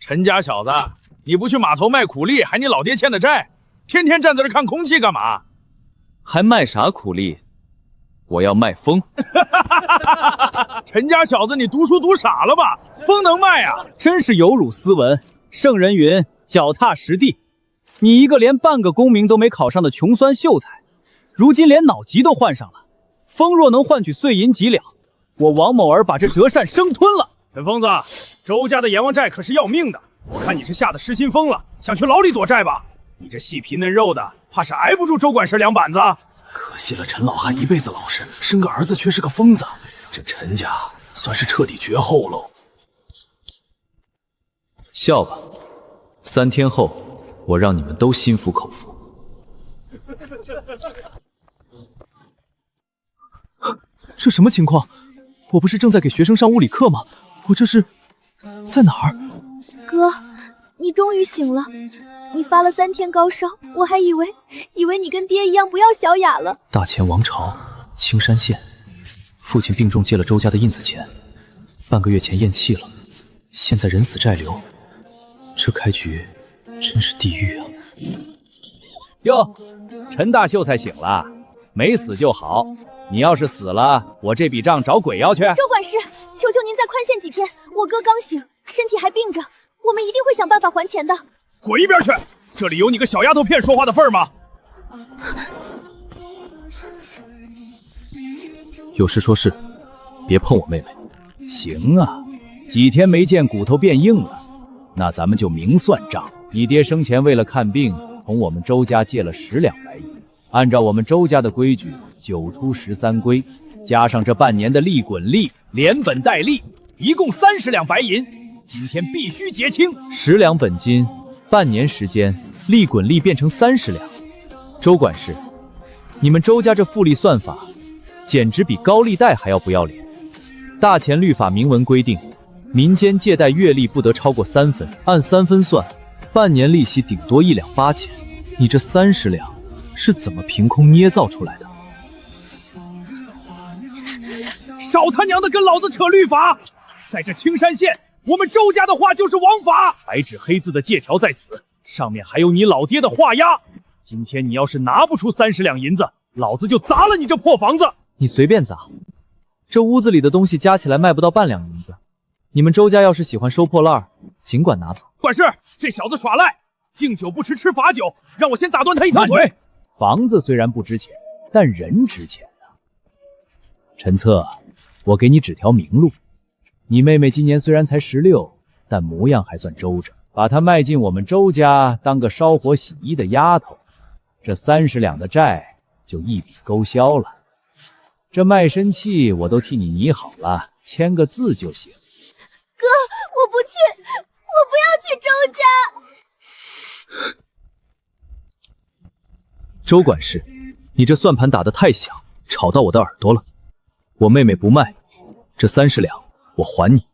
陈家小子，你不去码头卖苦力，还你老爹欠的债，天天站在这看空气干嘛？还卖啥苦力？我要卖风。陈家小子，你读书读傻了吧？风能卖啊？真是有辱斯文。圣人云：脚踏实地。你一个连半个功名都没考上的穷酸秀才，如今连脑疾都患上了。风若能换取碎银几两，我王某儿把这折扇生吞了。陈疯子，周家的阎王债可是要命的，我看你是吓得失心疯了，想去牢里躲债吧？你这细皮嫩肉的，怕是挨不住周管事两板子。可惜了，陈老汉一辈子老实，生个儿子却是个疯子，这陈家算是彻底绝后喽。笑吧，3天后我让你们都心服口服。这什么情况？我不是正在给学生上物理课吗？我这是在哪儿？哥，你终于醒了。你发了3天高烧，我还以为你跟爹一样不要小雅了。大前王朝青山县，父亲病重借了周家的印子钱，半个月前咽气了，现在人死债留，这开局真是地狱啊！哟，陈大秀才醒了，没死就好。你要是死了，我这笔账找鬼要去。周管事，求求您再宽限几天，我哥刚醒，身体还病着，我们一定会想办法还钱的。滚一边去！这里有你个小丫头片说话的份儿吗？有事说事，别碰我妹妹。行啊，几天没见骨头变硬了，那咱们就明算账。你爹生前为了看病，从我们周家借了10两白银，按照我们周家的规矩，9出13归，加上这半年的利滚利，连本带利，一共30两白银，今天必须结清。10两本金，半年时间，利滚利变成30两。周管事，你们周家这复利算法，简直比高利贷还要不要脸。大钱律法明文规定，民间借贷月利不得超过3分，按3分算，半年利息顶多1两8钱。你这30两是怎么凭空捏造出来的？少他娘的跟老子扯律法！在这青山县，我们周家的话就是王法，白纸黑字的借条在此，上面还有你老爹的画押。今天你要是拿不出30两银子，老子就砸了你这破房子！你随便砸，这屋子里的东西加起来卖不到半两银子。你们周家要是喜欢收破烂，尽管拿走。管事，这小子耍赖，敬酒不吃吃罚酒，让我先打断他一条腿。房子虽然不值钱，但人值钱啊。陈策，我给你指条明路。你妹妹今年虽然才16，但模样还算周正，把她卖进我们周家当个烧火洗衣的丫头，这30两的债就一笔勾销了。这卖身契我都替你拟好了，签个字就行。哥，我不去，我不要去周家。周管事，你这算盘打得太响，吵到我的耳朵了。我妹妹不卖，这30两我还你。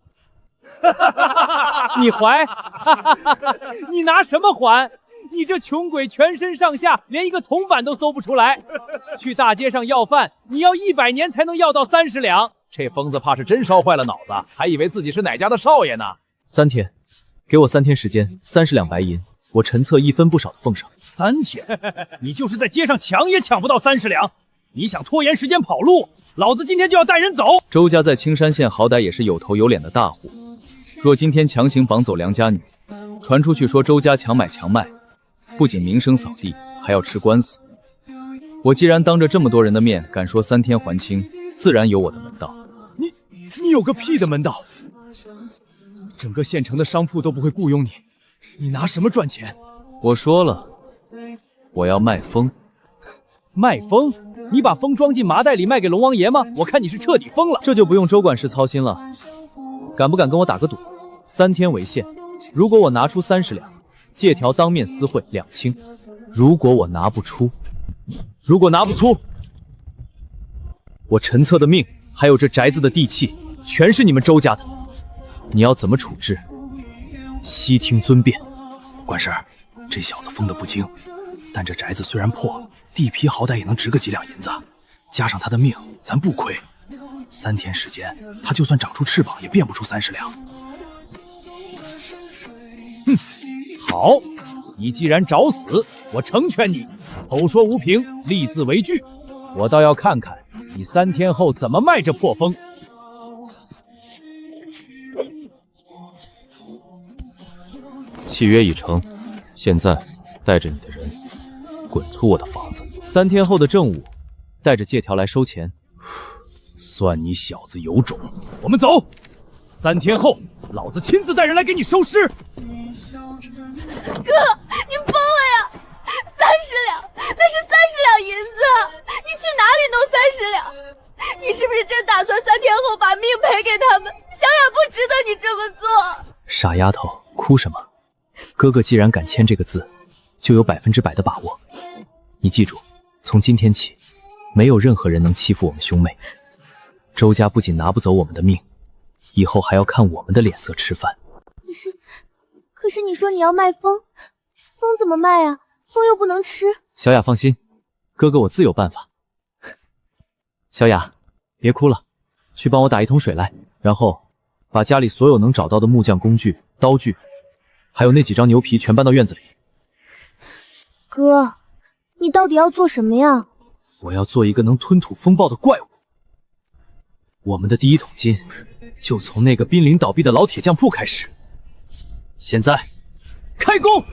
你还？你拿什么还？你这穷鬼全身上下连一个铜板都搜不出来，去大街上要饭，你要100年才能要到30两。这疯子怕是真烧坏了脑子，还以为自己是哪家的少爷呢。3天，给我3天时间，30两白银，我陈策一分不少的奉上。3天？你就是在街上抢也抢不到30两，你想拖延时间跑路，老子今天就要带人走。周家在青山县好歹也是有头有脸的大户，若今天强行绑走良家女，传出去说周家强买强卖，不仅名声扫地，还要吃官司。我既然当着这么多人的面敢说3天还清，自然有我的门道。你有个屁的门道！整个县城的商铺都不会雇佣你，你拿什么赚钱？我说了，我要卖风。卖风？你把风装进麻袋里卖给龙王爷吗？我看你是彻底疯了。这就不用周管事操心了。敢不敢跟我打个赌？3天为限，如果我拿出30两，借条当面私会2清；如果拿不出，我陈策的命还有这宅子的地契，全是你们周家的。你要怎么处置？悉听尊便。管事，这小子疯得不轻，但这宅子虽然破，地皮好歹也能值个几两银子，加上他的命，咱不亏。3天时间，他就算长出翅膀，也变不出30两。好，你既然找死，我成全你。口说无凭，立字为据。我倒要看看你3天后怎么卖这破风。契约已成，现在带着你的人滚出我的房子。3天后的正午，带着借条来收钱。算你小子有种！我们走。3天后，老子亲自带人来给你收尸。哥，你疯了呀！30两，那是30两银子，你去哪里弄30两？你是不是真打算3天后把命赔给他们？小雅不值得你这么做。傻丫头，哭什么？哥哥既然敢签这个字，就有100%的把握。你记住，从今天起，没有任何人能欺负我们兄妹。周家不仅拿不走我们的命，以后还要看我们的脸色吃饭。可是你说你要卖风，风怎么卖啊？风又不能吃。小雅放心，哥哥我自有办法。小雅，别哭了，去帮我打1桶水来，然后把家里所有能找到的木匠工具、刀具，还有那几张牛皮全搬到院子里。哥，你到底要做什么呀？我要做一个能吞吐风暴的怪物。我们的第1桶金就从那个濒临倒闭的老铁匠铺开始。现在，开工！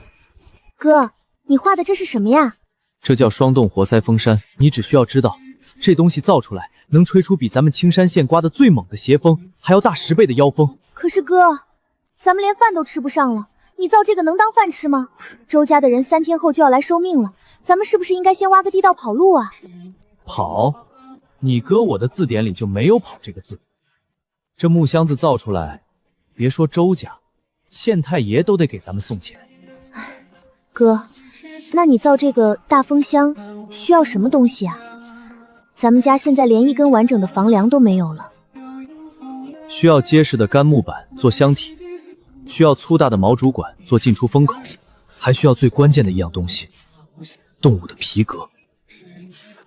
哥，你画的这是什么呀？这叫双洞活塞风扇。你只需要知道，这东西造出来能吹出比咱们青山县刮的最猛的邪风还要大10倍的妖风。可是哥，咱们连饭都吃不上了，你造这个能当饭吃吗？周家的人3天后就要来收命了，咱们是不是应该先挖个地道跑路啊？跑？你哥我的字典里就没有跑这个字。这木箱子造出来，别说周家，县太爷都得给咱们送钱。哥，那你造这个大风箱需要什么东西啊？咱们家现在连一根完整的房梁都没有了。需要结实的干木板做箱体，需要粗大的毛竹管做进出风口，还需要最关键的一样东西——动物的皮革，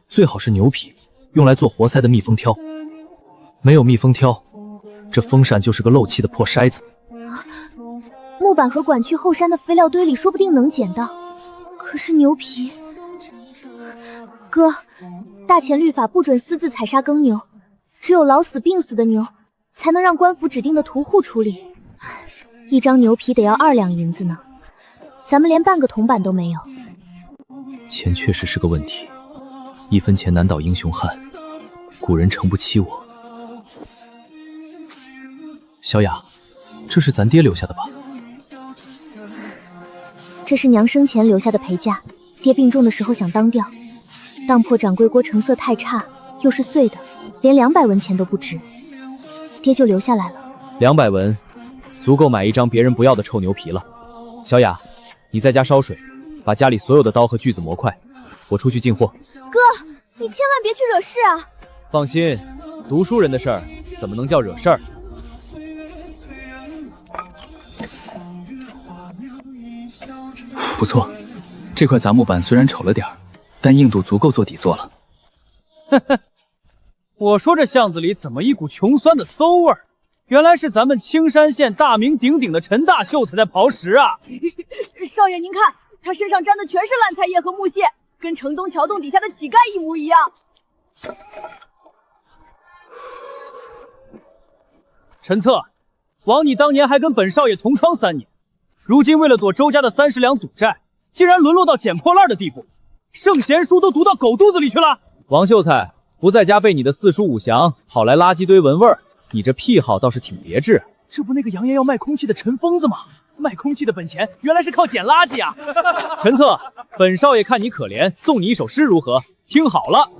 最好是牛皮，用来做活塞的密封条。没有密封条，这风扇就是个漏气的破筛子。木板和管去后山的肥料堆里说不定能捡到，可是牛皮……哥，大前律法不准私自采杀耕牛，只有老死病死的牛才能让官府指定的屠户处理。1张牛皮得要2两银子呢，咱们连半个铜板都没有。钱确实是个问题，1分钱难倒英雄汉，古人诚不欺我。小雅，这是咱爹留下的吧？这是娘生前留下的陪嫁，爹病重的时候想当掉，当铺掌柜锅成色太差，又是碎的，连200文钱都不值，爹就留下来了。200文，足够买1张别人不要的臭牛皮了。小雅，你在家烧水，把家里所有的刀和锯子磨快，我出去进货。哥，你千万别去惹事啊！放心，读书人的事儿怎么能叫惹事儿？不错，这块杂木板虽然丑了点儿，但硬度足够做底座了。呵呵，我说这巷子里怎么一股穷酸的馊味儿？原来是咱们青山县大名鼎鼎的陈大秀才在刨食啊！少爷您看，他身上沾的全是烂菜叶和木屑，跟城东桥洞底下的乞丐一模一样。陈策，枉你当年还跟本少爷同窗3年，如今为了躲周家的30两赌债，竟然沦落到捡破烂的地步，圣贤书都读到狗肚子里去了。王秀才不在家背你的4书5详，跑来垃圾堆闻味儿，你这癖好倒是挺别致。这不那个扬言要卖空气的陈疯子吗？卖空气的本钱原来是靠捡垃圾啊！陈策，本少爷看你可怜，送你一首诗如何？听好了。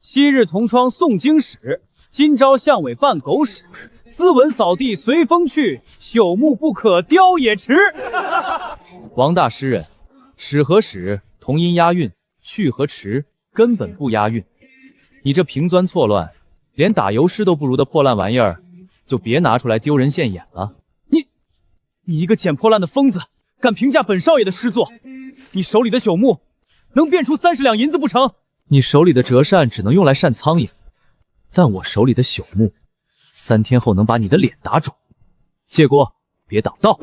昔日同窗诵经史，今朝巷尾办狗屎。斯文扫地随风去，朽木不可雕也迟。王大诗人，史和史同音押韵，去和迟根本不押韵。你这平钻错乱，连打油诗都不如的破烂玩意儿，就别拿出来丢人现眼了。你一个捡破烂的疯子，敢评价本少爷的诗作？你手里的朽木能变出30两银子不成？你手里的折扇只能用来扇苍蝇，但我手里的朽木，3天后能把你的脸打肿。借过，别挡道。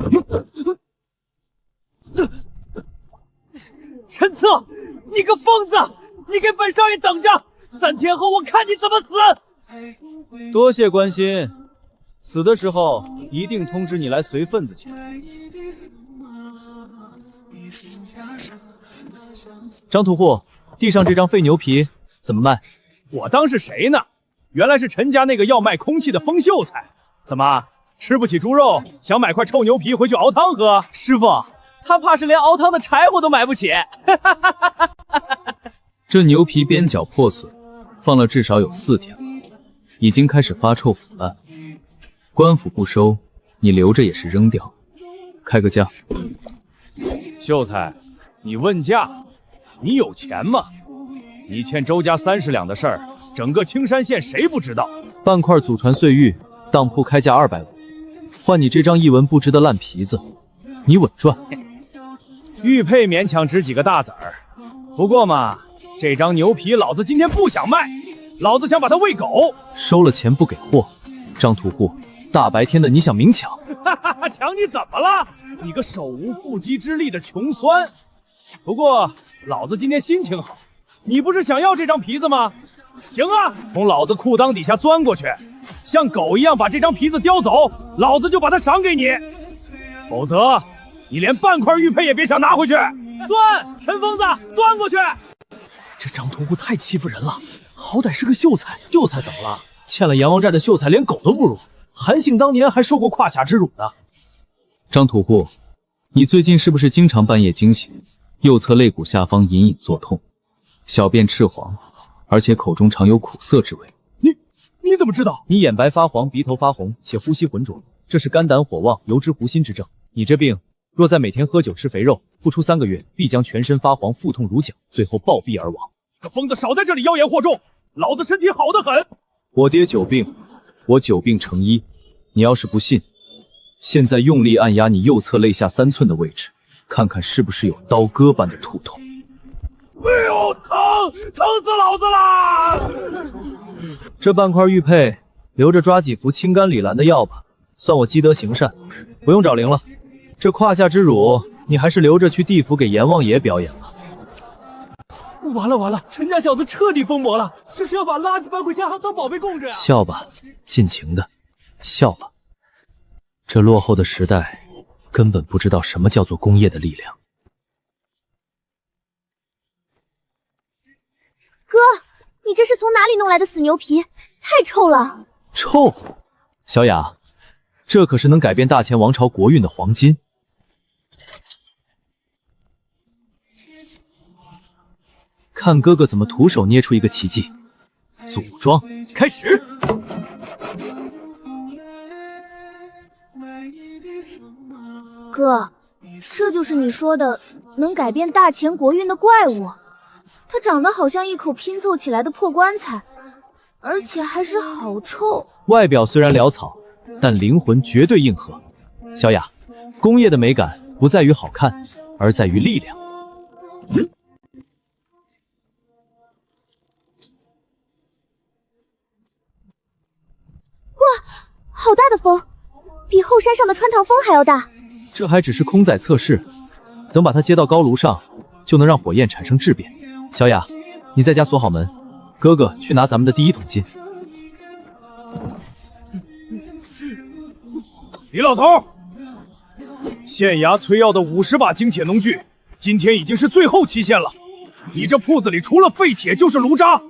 陈策，你个疯子！你给本少爷等着，3天后我看你怎么死！多谢关心，死的时候一定通知你来随份子钱。张屠户，地上这张废牛皮怎么卖？我当是谁呢？原来是陈家那个要卖空气的风秀才。怎么吃不起猪肉，想买块臭牛皮回去熬汤喝？师傅，他怕是连熬汤的柴火都买不起。这牛皮边角破损，放了至少有4天了，已经开始发臭腐烂。官府不收，你留着也是扔掉。开个价。秀才，你问价？你有钱吗？你欠周家30两的事儿，整个青山县谁不知道？半块祖传碎玉，当铺开价250，换你这张一文不值的烂皮子，你稳赚。玉佩勉强值几个大子儿，不过嘛，这张牛皮老子今天不想卖，老子想把它喂狗。收了钱不给货，张屠户，大白天的你想明抢？抢你怎么了？你个手无缚鸡之力的穷酸！不过老子今天心情好，你不是想要这张皮子吗？行啊，从老子裤裆底下钻过去，像狗一样把这张皮子叼走，老子就把它赏给你。否则，你连半块玉佩也别想拿回去。钻，陈疯子，钻过去！这张屠户太欺负人了，好歹是个秀才，秀才怎么了？欠了阎王债的秀才连狗都不如。韩信当年还受过胯下之辱呢。张屠户，你最近是不是经常半夜惊醒，右侧肋骨下方隐隐作痛，小便赤黄，而且口中常有苦涩之味？你怎么知道？你眼白发黄，鼻头发红，且呼吸浑浊，这是肝胆火旺、油脂糊心之症。你这病若在每天喝酒吃肥肉，不出3个月，必将全身发黄、腹痛如绞，最后暴毙而亡。个疯子少在这里妖言惑众，老子身体好得很。我爹久病，我久病成医。你要是不信，现在用力按压你右侧肋下3寸的位置，看看是不是有刀割般的突痛。哎呦，疼死老子啦！这半块玉佩留着抓几服清肝理兰的药吧，算我积德行善，不用找灵了。这胯下之辱，你还是留着去地府给阎王爷表演吧。完了，陈家小子彻底疯魔了，这是要把垃圾搬回家当宝贝供着呀！笑吧，尽情的笑吧。这落后的时代根本不知道什么叫做工业的力量。哥，你这是从哪里弄来的死牛皮？太臭了！臭？小雅，这可是能改变大前王朝国运的黄金。看哥哥怎么徒手捏出一个奇迹。组装开始。哥，这就是你说的能改变大前国运的怪物。它长得好像一口拼凑起来的破棺材，而且还是好臭。外表虽然潦草，但灵魂绝对硬核。小雅，工业的美感不在于好看，而在于力量。哇，好大的风，比后山上的穿堂风还要大。这还只是空载测试，等把它接到高炉上，就能让火焰产生质变。小雅，你在家锁好门，哥哥去拿咱们的第1桶金。李老头，县衙催要的50把精铁农具，今天已经是最后期限了。你这铺子里除了废铁就是炉渣，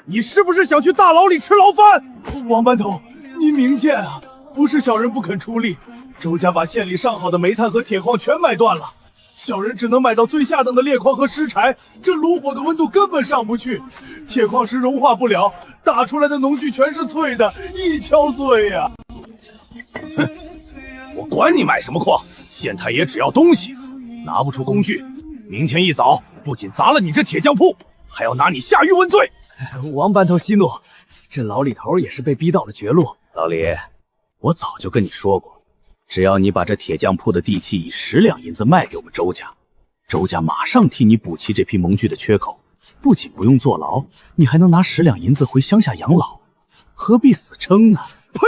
你是不是想去大牢里吃牢饭？王班头，您明鉴啊，不是小人不肯出力，周家把县里上好的煤炭和铁矿全买断了。小人只能买到最下等的裂矿和湿柴，这炉火的温度根本上不去，铁矿石融化不了，打出来的农具全是脆的，一敲碎呀！哼，我管你买什么矿，县太爷只要东西，拿不出工具，明天一早不仅砸了你这铁匠铺，还要拿你下狱问罪。王班头息怒，这老李头也是被逼到了绝路。老李，我早就跟你说过，只要你把这铁匠铺的地契以10两银子卖给我们周家，周家马上替你补齐这批农具的缺口，不仅不用坐牢，你还能拿10两银子回乡下养老，何必死撑呢？呸！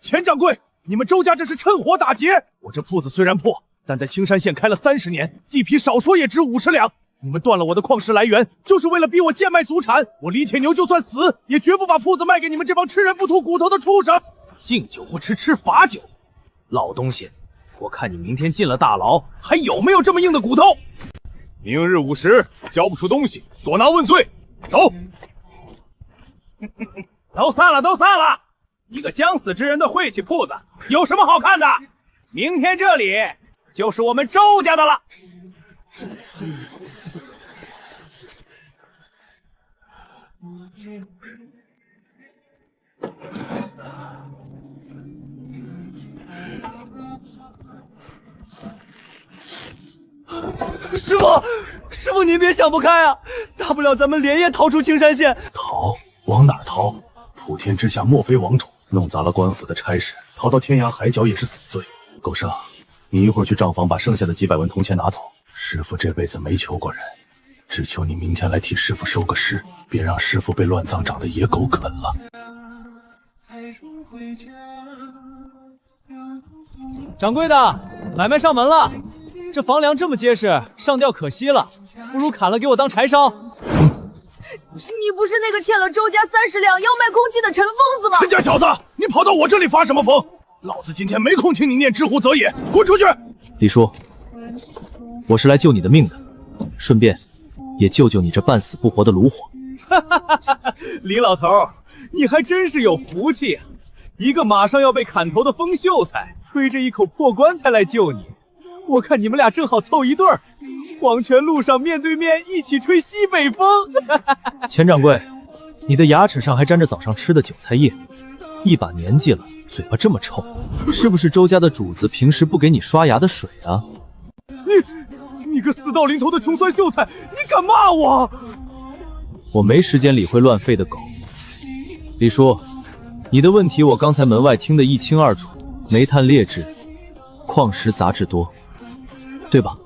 钱掌柜，你们周家这是趁火打劫！我这铺子虽然破，但在青山县开了30年，地皮少说也值50两。你们断了我的矿石来源，就是为了逼我贱卖祖产。我李铁牛就算死，也绝不把铺子卖给你们这帮吃人不吐骨头的畜生。敬酒不吃吃罚酒，老东西，我看你明天进了大牢，还有没有这么硬的骨头？明日午时，交不出东西，索拿问罪。走。都散了，都散了！一个将死之人的晦气铺子，有什么好看的？明天这里就是我们周家的了。师傅，您别想不开啊！大不了咱们连夜逃出青山县。逃？往哪儿逃？普天之下莫非王土，弄砸了官府的差事，逃到天涯海角也是死罪。狗剩，你一会儿去账房把剩下的几百文铜钱拿走。师傅这辈子没求过人，只求你明天来替师傅收个尸，别让师傅被乱葬岗的野狗啃了。掌柜的，买卖上门了。这房梁这么结实，上吊可惜了，不如砍了给我当柴烧。你不是那个欠了周家30两要卖空气的陈疯子吗？陈家小子，你跑到我这里发什么疯？老子今天没空听你念知乎则也，滚出去！李叔，我是来救你的命的，顺便也救救你这半死不活的炉火。李老头，你还真是有福气啊！一个马上要被砍头的风秀才，推着一口破棺材来救你。我看你们俩正好凑一对儿，黄泉路上面对面一起吹西北风。钱掌柜，你的牙齿上还沾着早上吃的韭菜叶，一把年纪了，嘴巴这么臭，是不是周家的主子平时不给你刷牙的水啊？你个死到临头的穷酸秀才，你敢骂我？我没时间理会乱吠的狗。李叔，你的问题我刚才门外听得一清二楚，煤炭劣质，矿石杂质多，对吧？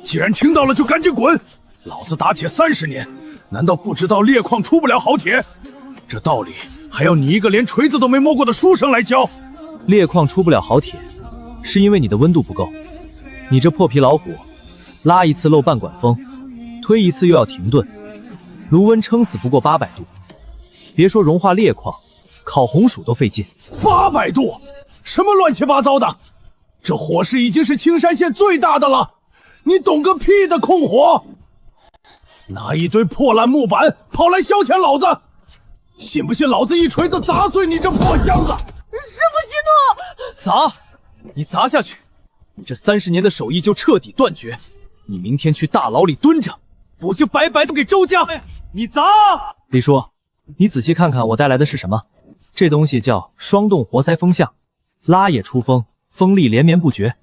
既然听到了就赶紧滚！老子打铁30年，难道不知道裂矿出不了好铁？这道理还要你一个连锤子都没摸过的书生来教？裂矿出不了好铁，是因为你的温度不够。你这破皮老虎，拉一次漏半管风，推一次又要停顿，炉温撑死不过800度。别说融化裂矿，烤红薯都费劲。800度？什么乱七八糟的？这火势已经是青山县最大的了，你懂个屁的控火！拿一堆破烂木板跑来消遣老子，信不信老子一锤子砸碎你这破箱子？师傅息怒！砸！你砸下去，你这30年的手艺就彻底断绝。你明天去大牢里蹲着，我就白白送给周家。你砸！李叔，你仔细看看我带来的是什么？这东西叫双洞活塞风向，拉也出风，风力连绵不绝。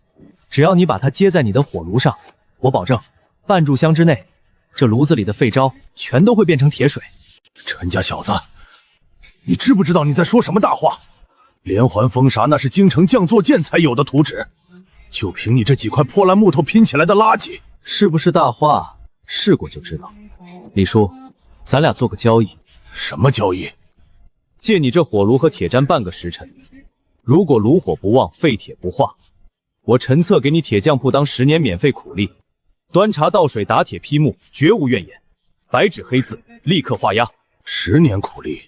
只要你把它接在你的火炉上，我保证，半炷香之内，这炉子里的废渣全都会变成铁水。陈家小子，你知不知道你在说什么大话？连环风沙那是京城匠作剑才有的图纸，就凭你这几块破烂木头拼起来的垃圾，是不是大话？试过就知道。李叔，咱俩做个交易。什么交易？借你这火炉和铁砧半个时辰，如果炉火不旺，废铁不化，我陈策给你铁匠铺当10年免费苦力，端茶倒水打铁劈木，绝无怨言，白纸黑字，立刻画押。10年苦力？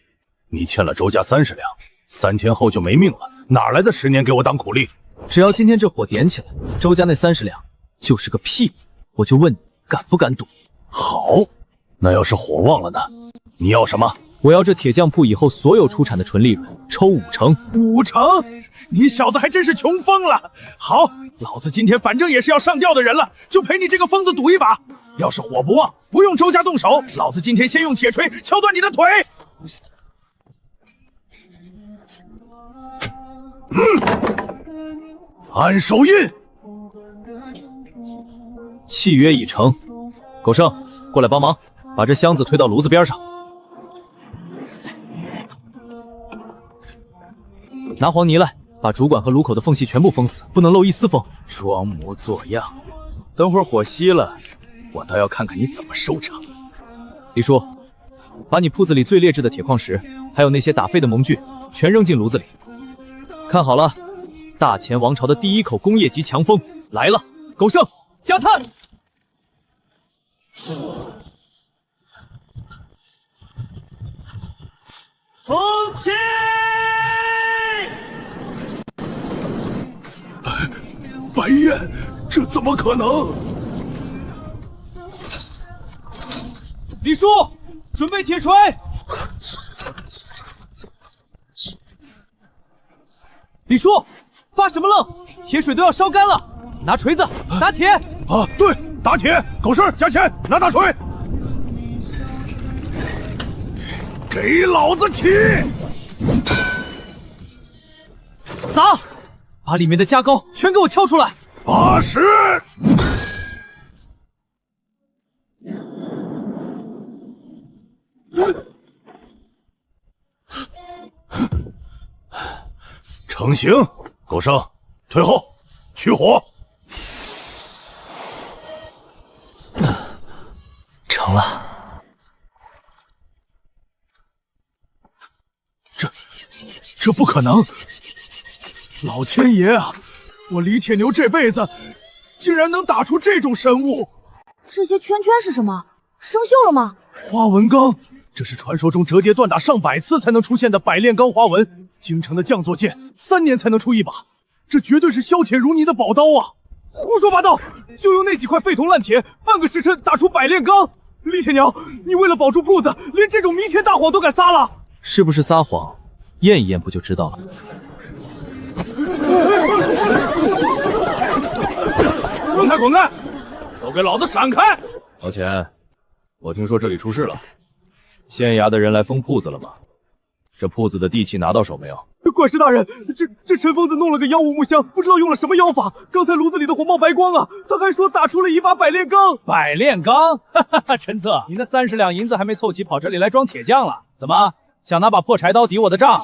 你欠了周家30两，3天后就没命了，哪来的10年给我当苦力？只要今天这火点起来，周家那30两就是个屁。我就问你，敢不敢赌？好，那要是火旺了呢？你要什么？我要这铁匠铺以后所有出产的纯利润抽5成。5成？你小子还真是穷疯了！好，老子今天反正也是要上吊的人了，就陪你这个疯子赌一把。要是火不旺，不用周家动手，老子今天先用铁锤敲断你的腿。按手印。契约已成，狗剩，过来帮忙，把这箱子推到炉子边上。拿黄泥来，把主管和炉口的缝隙全部封死，不能漏一丝风。装模作样，等会儿火熄了，我倒要看看你怎么收场。李叔，把你铺子里最劣质的铁矿石，还有那些打废的模具，全扔进炉子里。看好了，大前王朝的第一口工业级强风来了！狗剩，加炭！风起！白燕，这怎么可能？李叔，准备铁锤！李叔，发什么愣？铁水都要烧干了，拿锤子打铁。啊，对，打铁。狗剩，加钱，拿大锤。给老子起！砸！把里面的加高全给我敲出来。80。成型，狗剩，退后，取火。成了。这不可能！老天爷啊！我李铁牛这辈子竟然能打出这种神物！这些圈圈是什么？生锈了吗？花纹钢，这是传说中折叠锻打上百次才能出现的百炼钢花纹。京城的匠作剑3年才能出一把，这绝对是削铁如泥的宝刀啊！胡说八道！就用那几块废铜烂铁，半个时辰打出百炼钢。李铁娘，你为了保住铺子，连这种弥天大谎都敢撒了？是不是撒谎？验一验不就知道了。滚开，滚开！都给老子闪开！老钱，我听说这里出事了，县衙的人来封铺子了吗？这铺子的地契拿到手没有？管事大人，这陈疯子弄了个妖物木箱，不知道用了什么妖法，刚才炉子里的火冒白光啊！他还说打出了一把百炼钢。百炼钢？哈哈哈！陈策，你那30两银子还没凑齐，跑这里来装铁匠了？怎么想拿把破柴刀抵我的账？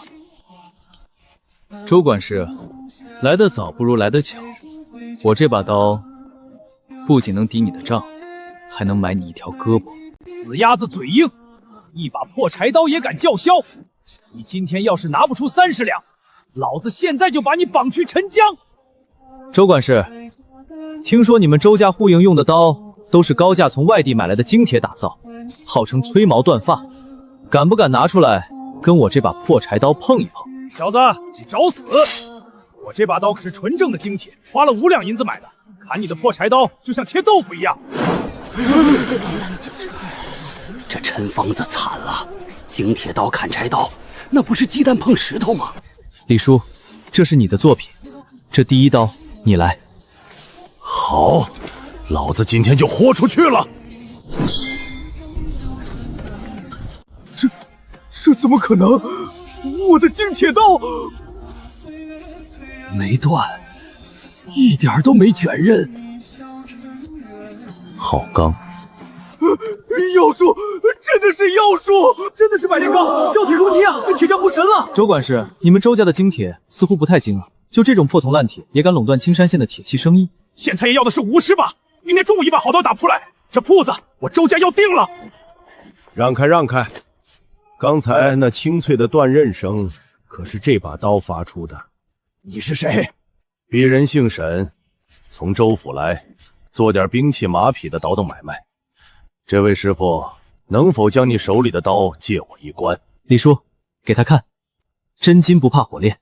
周管事，来得早不如来得巧。我这把刀不仅能抵你的账，还能买你一条胳膊。死鸭子嘴硬，一把破柴刀也敢叫嚣！你今天要是拿不出30两，老子现在就把你绑去沉江！周管事，听说你们周家护营用的刀都是高价从外地买来的精铁打造，号称吹毛断发，敢不敢拿出来跟我这把破柴刀碰一碰？小子，你找死！我这把刀可是纯正的精铁，花了5两银子买的，砍你的破柴刀就像切豆腐一样。这陈疯子惨了，精铁刀砍柴刀，那不是鸡蛋碰石头吗？李叔，这是你的作品，这第一刀你来。好，老子今天就豁出去了！这怎么可能？我的精铁刀没断，一点都没卷刃。好钢，妖术，真的是妖术，真的是百炼钢，削铁如泥啊！这铁匠不神了。周管事，你们周家的精铁似乎不太精啊，就这种破铜烂铁也敢垄断青山县的铁器生意？县太爷要的是50把，明天中午一把好刀打不出来，这铺子我周家要定了。让开，让开！刚才那清脆的断刃声，可是这把刀发出的。你是谁？鄙人姓沈，从州府来，做点兵器马匹的倒腾买卖。这位师傅，能否将你手里的刀借我一关？李叔，给他看，真金不怕火炼。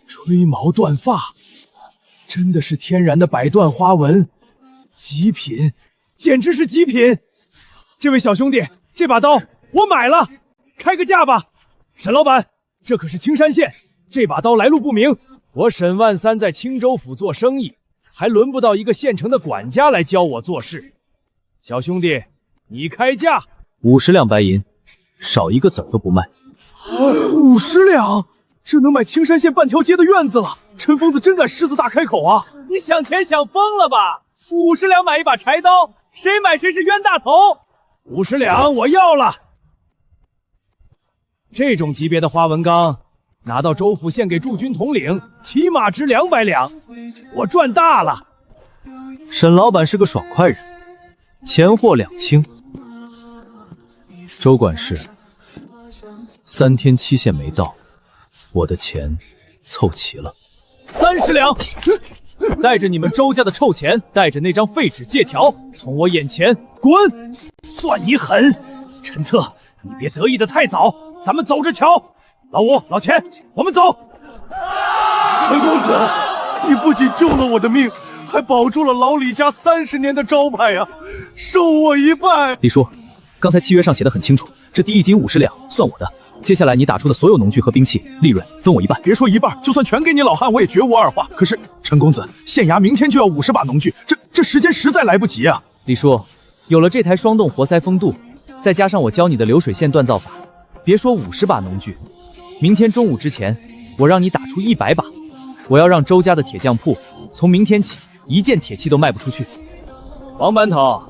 吹毛断发，真的是天然的百段花纹，极品，简直是极品！这位小兄弟，这把刀我买了，开个价吧。沈老板，这可是青山县，这把刀来路不明，我沈万三在青州府做生意，还轮不到一个县城的管家来教我做事。小兄弟，你开价50两白银，少一个子儿都不卖。50两，这能买青山县半条街的院子了。陈疯子真敢狮子大开口啊！你想钱想疯了吧？50两买一把柴刀，谁买谁是冤大头。50两我要了。这种级别的花纹钢，拿到州府县给驻军统领，起码值200两，我赚大了。沈老板是个爽快人，钱货两清。周管事，3天期限没到，我的钱凑齐了，30两。带着你们周家的臭钱，带着那张废纸借条，从我眼前滚！算你狠，陈策，你别得意的太早，咱们走着瞧。老五、老钱，我们走。陈公子，你不仅救了我的命，还保住了老李家30年的招牌呀，受我一拜。李叔，刚才契约上写的很清楚，这第一斤50两算我的，接下来你打出的所有农具和兵器利润分我一半。别说一半，就算全给你老汉，我也绝无二话。可是陈公子，县衙明天就要50把农具，这时间实在来不及啊。李叔，有了这台双动活塞风渡，再加上我教你的流水线锻造法，别说50把农具，明天中午之前，我让你打出100把。我要让周家的铁匠铺从明天起一件铁器都卖不出去。王班头，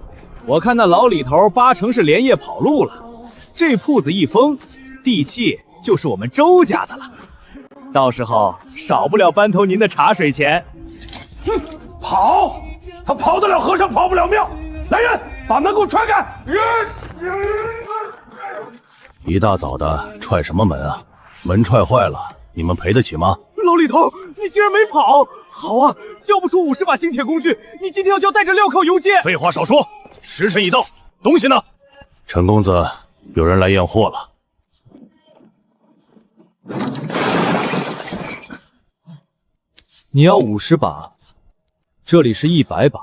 我看那老李头8成是连夜跑路了，这铺子一封，地契就是我们周家的了，到时候少不了班头您的茶水钱。哼，跑，他跑得了和尚跑不了庙。来人，把门给我踹开！一大早的踹什么门啊？门踹坏了，你们赔得起吗？老李头，你竟然没跑！好啊，交不出50把精铁工具，你今天要交带着镣铐游街。废话少说，时辰已到，东西呢？陈公子，有人来验货了。你要50把，这里是100把，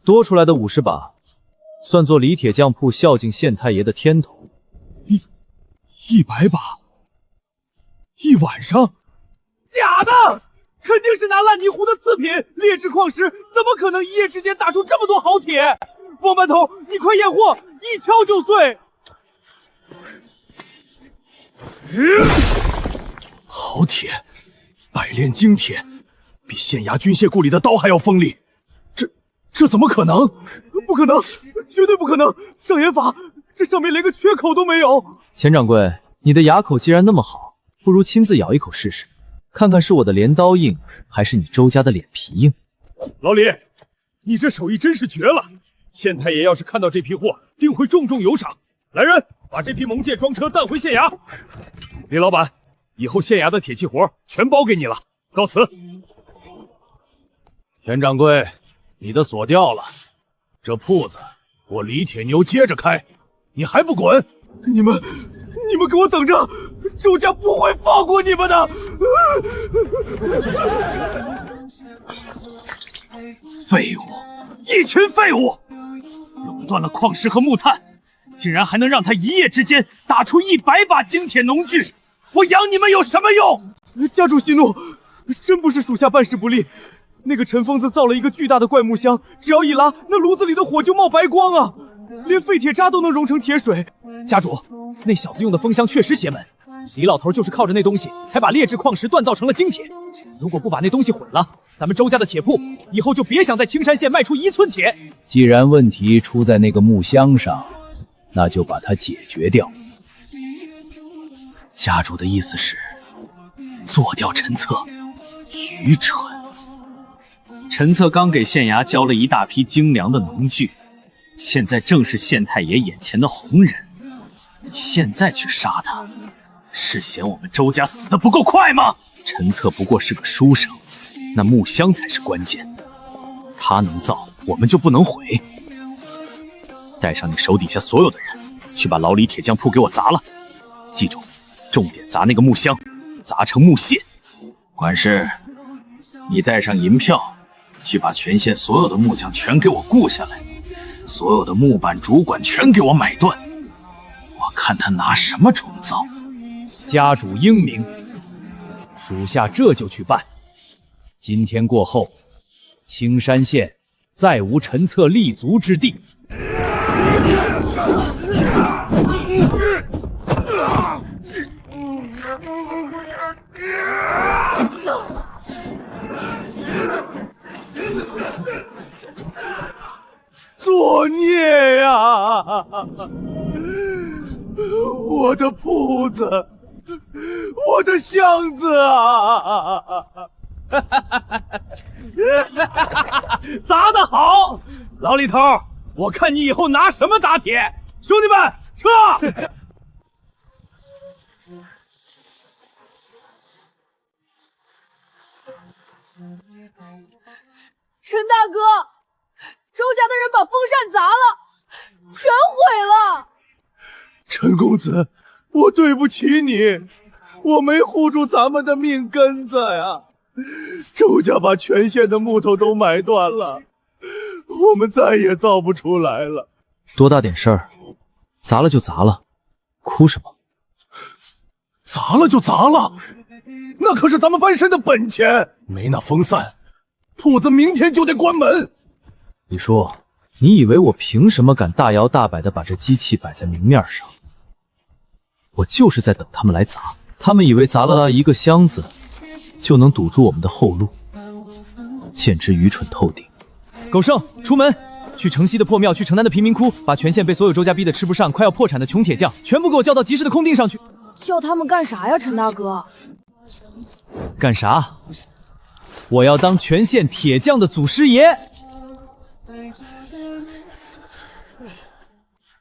多出来的50把，算作李铁匠铺孝敬县太爷的天头。100把，一晚上？假的，肯定是拿烂泥糊的次品，劣质矿石，怎么可能一夜之间打出这么多好铁？王班头，你快验货，一敲就碎。好铁，百炼精铁，比县衙军械库里的刀还要锋利。这怎么可能？不可能，绝对不可能！障眼法，这上面连个缺口都没有。钱掌柜，你的牙口既然那么好，不如亲自咬一口试试，看看是我的镰刀硬，还是你周家的脸皮硬。老李，你这手艺真是绝了！县太爷要是看到这批货，定会重重有赏。来人，把这批蒙介装车带回县衙。李老板，以后县衙的铁器活全包给你了，告辞。田掌柜，你的锁掉了，这铺子我李铁牛接着开，你还不滚？你们给我等着，周家不会放过你们的！废物，一群废物，垄断了矿石和木炭，竟然还能让他一夜之间打出100把精铁农具，我养你们有什么用？家主息怒，真不是属下办事不力。那个陈疯子造了一个巨大的怪木箱，只要一拉，那炉子里的火就冒白光啊，连废铁渣都能融成铁水。家主，那小子用的风箱确实邪门，李老头就是靠着那东西才把劣质矿石锻造成了精铁。如果不把那东西毁了，咱们周家的铁铺以后就别想在青山县卖出1寸铁。既然问题出在那个木箱上，那就把它解决掉。家主的意思是做掉陈策，愚蠢。陈策刚给县衙交了一大批精良的农具，现在正是县太爷眼前的红人，你现在去杀他，是嫌我们周家死得不够快吗？陈策不过是个书生，那木箱才是关键，他能造，我们就不能毁。带上你手底下所有的人，去把老李铁匠铺给我砸了，记住，重点砸那个木箱，砸成木屑。管事，你带上银票，去把全县所有的木匠全给我雇下来，所有的木板主管全给我买断，我看他拿什么重造。家主英明，属下这就去办。今天过后，青山县再无陈策立足之地。作孽呀！我的铺子，我的箱子啊！砸得好，老李头，我看你以后拿什么打铁？兄弟们，撤！陈大哥，周家的人把风扇砸了，全毁了。陈公子，我对不起你，我没护住咱们的命根子呀。周家把全县的木头都买断了，我们再也造不出来了。多大点事儿，砸了就砸了，哭什么？砸了就砸了，那可是咱们翻身的本钱，没那风扇，铺子明天就得关门。李叔，你以为我凭什么敢大摇大摆地把这机器摆在明面上？我就是在等他们来砸，他们以为砸了一个箱子就能堵住我们的后路，简直愚蠢透顶。狗剩，出门！去城西的破庙，去城南的贫民窟，把全县被所有周家逼得吃不上、快要破产的穷铁匠，全部给我叫到集市的空地上去。叫他们干啥呀，陈大哥？干啥？我要当全县铁匠的祖师爷。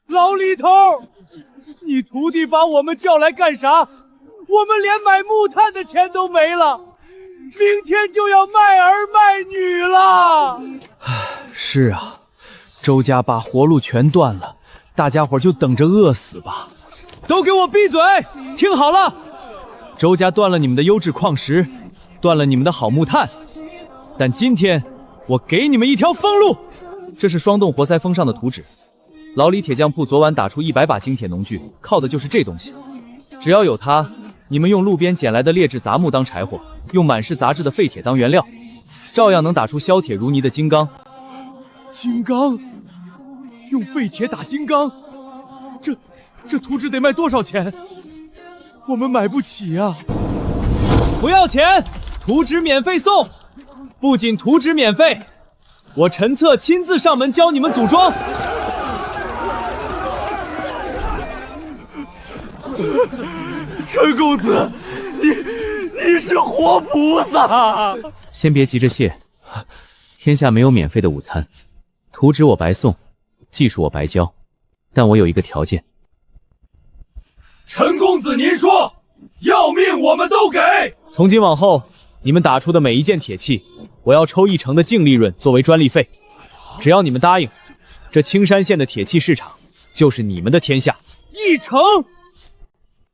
老李头，你徒弟把我们叫来干啥？我们连买木炭的钱都没了，明天就要卖儿卖女了。是啊，周家把活路全断了，大家伙就等着饿死吧。都给我闭嘴！听好了，周家断了你们的优质矿石，断了你们的好木炭，但今天我给你们一条封路。这是双洞活塞封上的图纸，老李铁匠铺昨晚打出100把精铁农具，靠的就是这东西。只要有它，你们用路边捡来的劣质杂木当柴火，用满是杂质的废铁当原料，照样能打出削铁如泥的金刚。金刚？用废铁打金刚？这图纸得卖多少钱？我们买不起啊！不要钱，图纸免费送。不仅图纸免费，我陈策亲自上门教你们组装。陈公子，你是活菩萨！先别急着谢，天下没有免费的午餐，图纸我白送，技术我白教，但我有一个条件。陈公子，您说，要命我们都给。从今往后，你们打出的每一件铁器，我要抽1成的净利润作为专利费。只要你们答应，这青山县的铁器市场就是你们的天下。1成？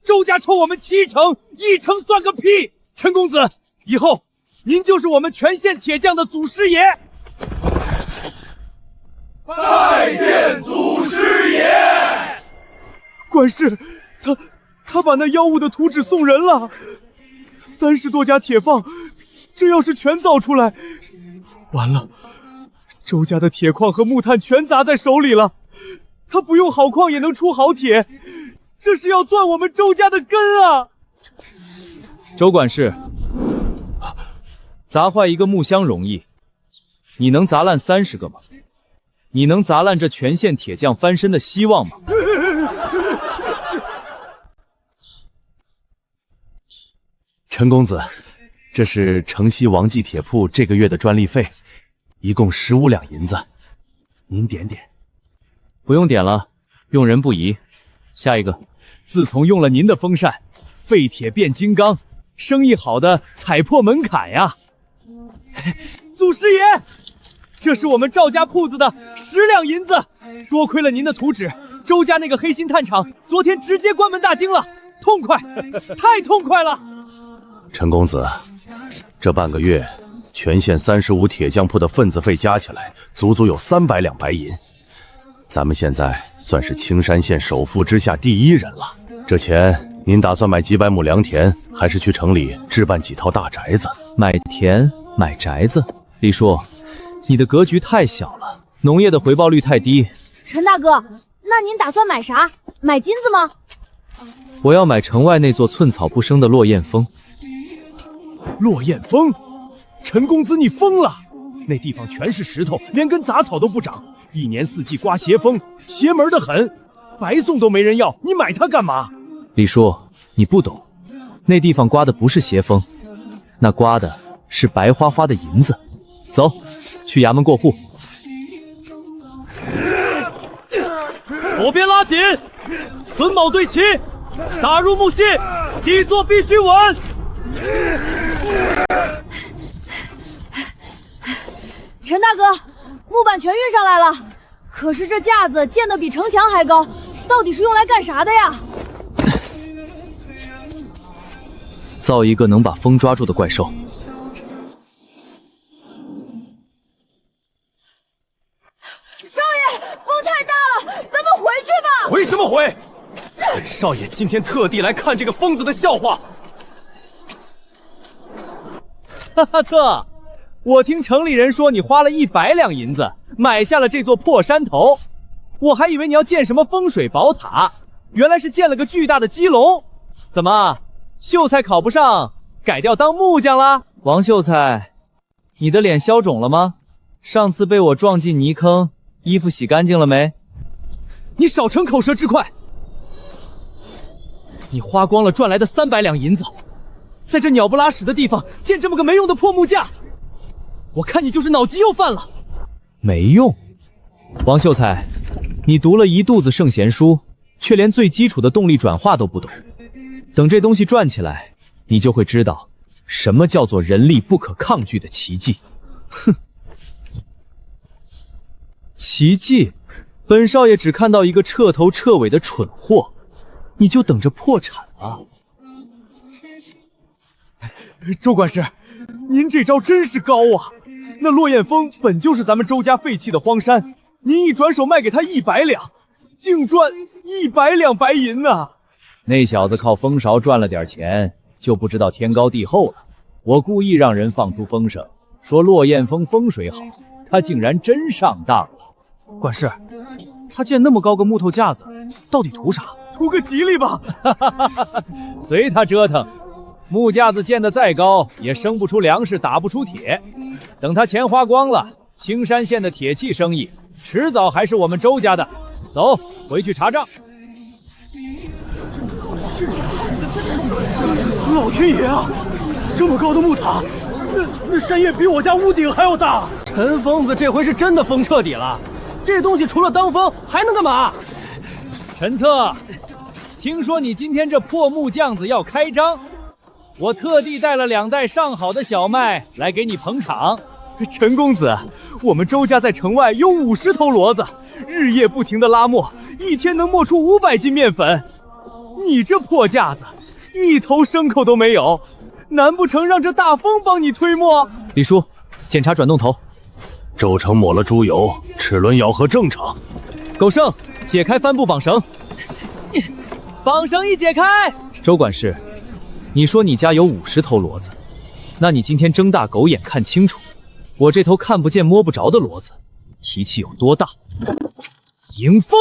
周家抽我们7成，1成算个屁！陈公子，以后您就是我们全县铁匠的祖师爷。拜见祖师爷！管事，他把那妖物的图纸送人了，30多家铁坊，这要是全造出来，完了，周家的铁矿和木炭全砸在手里了。他不用好矿也能出好铁，这是要断我们周家的根啊！周管事，砸坏一个木箱容易，你能砸烂30个吗？你能砸烂这全县铁匠翻身的希望吗？陈公子，这是城西王记铁铺这个月的专利费，一共15两银子，您点点。不用点了，用人不疑。下一个，自从用了您的风扇，废铁变金刚，生意好的踩破门槛呀！祖师爷，这是我们赵家铺子的10两银子，多亏了您的图纸，周家那个黑心炭厂昨天直接关门大吉了，痛快，太痛快了！陈公子，这半个月全县35铁匠铺的份子费加起来，足足有300两白银。咱们现在算是青山县首富之下第1人了。这钱您打算买几百亩良田，还是去城里置办几套大宅子？买田买宅子？李叔，你的格局太小了，农业的回报率太低。陈大哥，那您打算买啥？买金子吗？我要买城外那座寸草不生的落雁峰。落雁峰？陈公子，你疯了！那地方全是石头，连根杂草都不长，一年四季刮邪风，邪门的很，白送都没人要，你买它干嘛？李叔，你不懂，那地方刮的不是邪风，那刮的是白花花的银子。走，去衙门过户。左边拉紧，榫卯对齐，打入木隙，底座必须稳。陈大哥，木板全运上来了，可是这架子建得比城墙还高，到底是用来干啥的呀？造一个能把风抓住的怪兽。少爷，风太大了，咱们回去吧。回什么回？本少爷今天特地来看这个疯子的笑话。哈哈，策，我听城里人说你花了100两银子买下了这座破山头，我还以为你要建什么风水宝塔，原来是建了个巨大的鸡笼。怎么，秀才考不上，改掉当木匠啦？王秀才，你的脸消肿了吗？上次被我撞进泥坑，衣服洗干净了没？你少逞口舌之快！你花光了赚来的300两银子，在这鸟不拉屎的地方建这么个没用的破木架，我看你就是脑急又犯了。没用？王秀才，你读了一肚子圣贤书，却连最基础的动力转化都不懂。等这东西转起来，你就会知道什么叫做人力不可抗拒的奇迹。哼，奇迹？本少爷只看到一个彻头彻尾的蠢货，你就等着破产了。周管事，您这招真是高啊！那落雁峰本就是咱们周家废弃的荒山，您一转手卖给他100两，净赚100两白银呐！那小子靠风勺赚了点钱，就不知道天高地厚了。我故意让人放出风声，说落雁峰风水好，他竟然真上当了。管事，他建那么高个木头架子，到底图啥？图个吉利吧！随他折腾，木架子建得再高，也生不出粮食，打不出铁。等他钱花光了，青山县的铁器生意迟早还是我们周家的。走，回去查账。老天爷啊！这么高的木塔，那山叶比我家屋顶还要大。陈疯子这回是真的疯彻底了，这东西除了当风还能干嘛？陈策，听说你今天这破木匠子要开张，我特地带了2袋上好的小麦来给你捧场。陈公子，我们周家在城外有50头骡子，日夜不停的拉磨，一天能磨出500斤面粉。你这破架子，一头牲口都没有，难不成让这大风帮你推磨？李叔，检查转动头。周成抹了猪油，齿轮咬合正常。狗剩，解开帆布绑绳。绑绳一解开。周管事，你说你家有50头骡子，那你今天睁大狗眼看清楚，我这头看不见摸不着的骡子脾气有多大？迎风！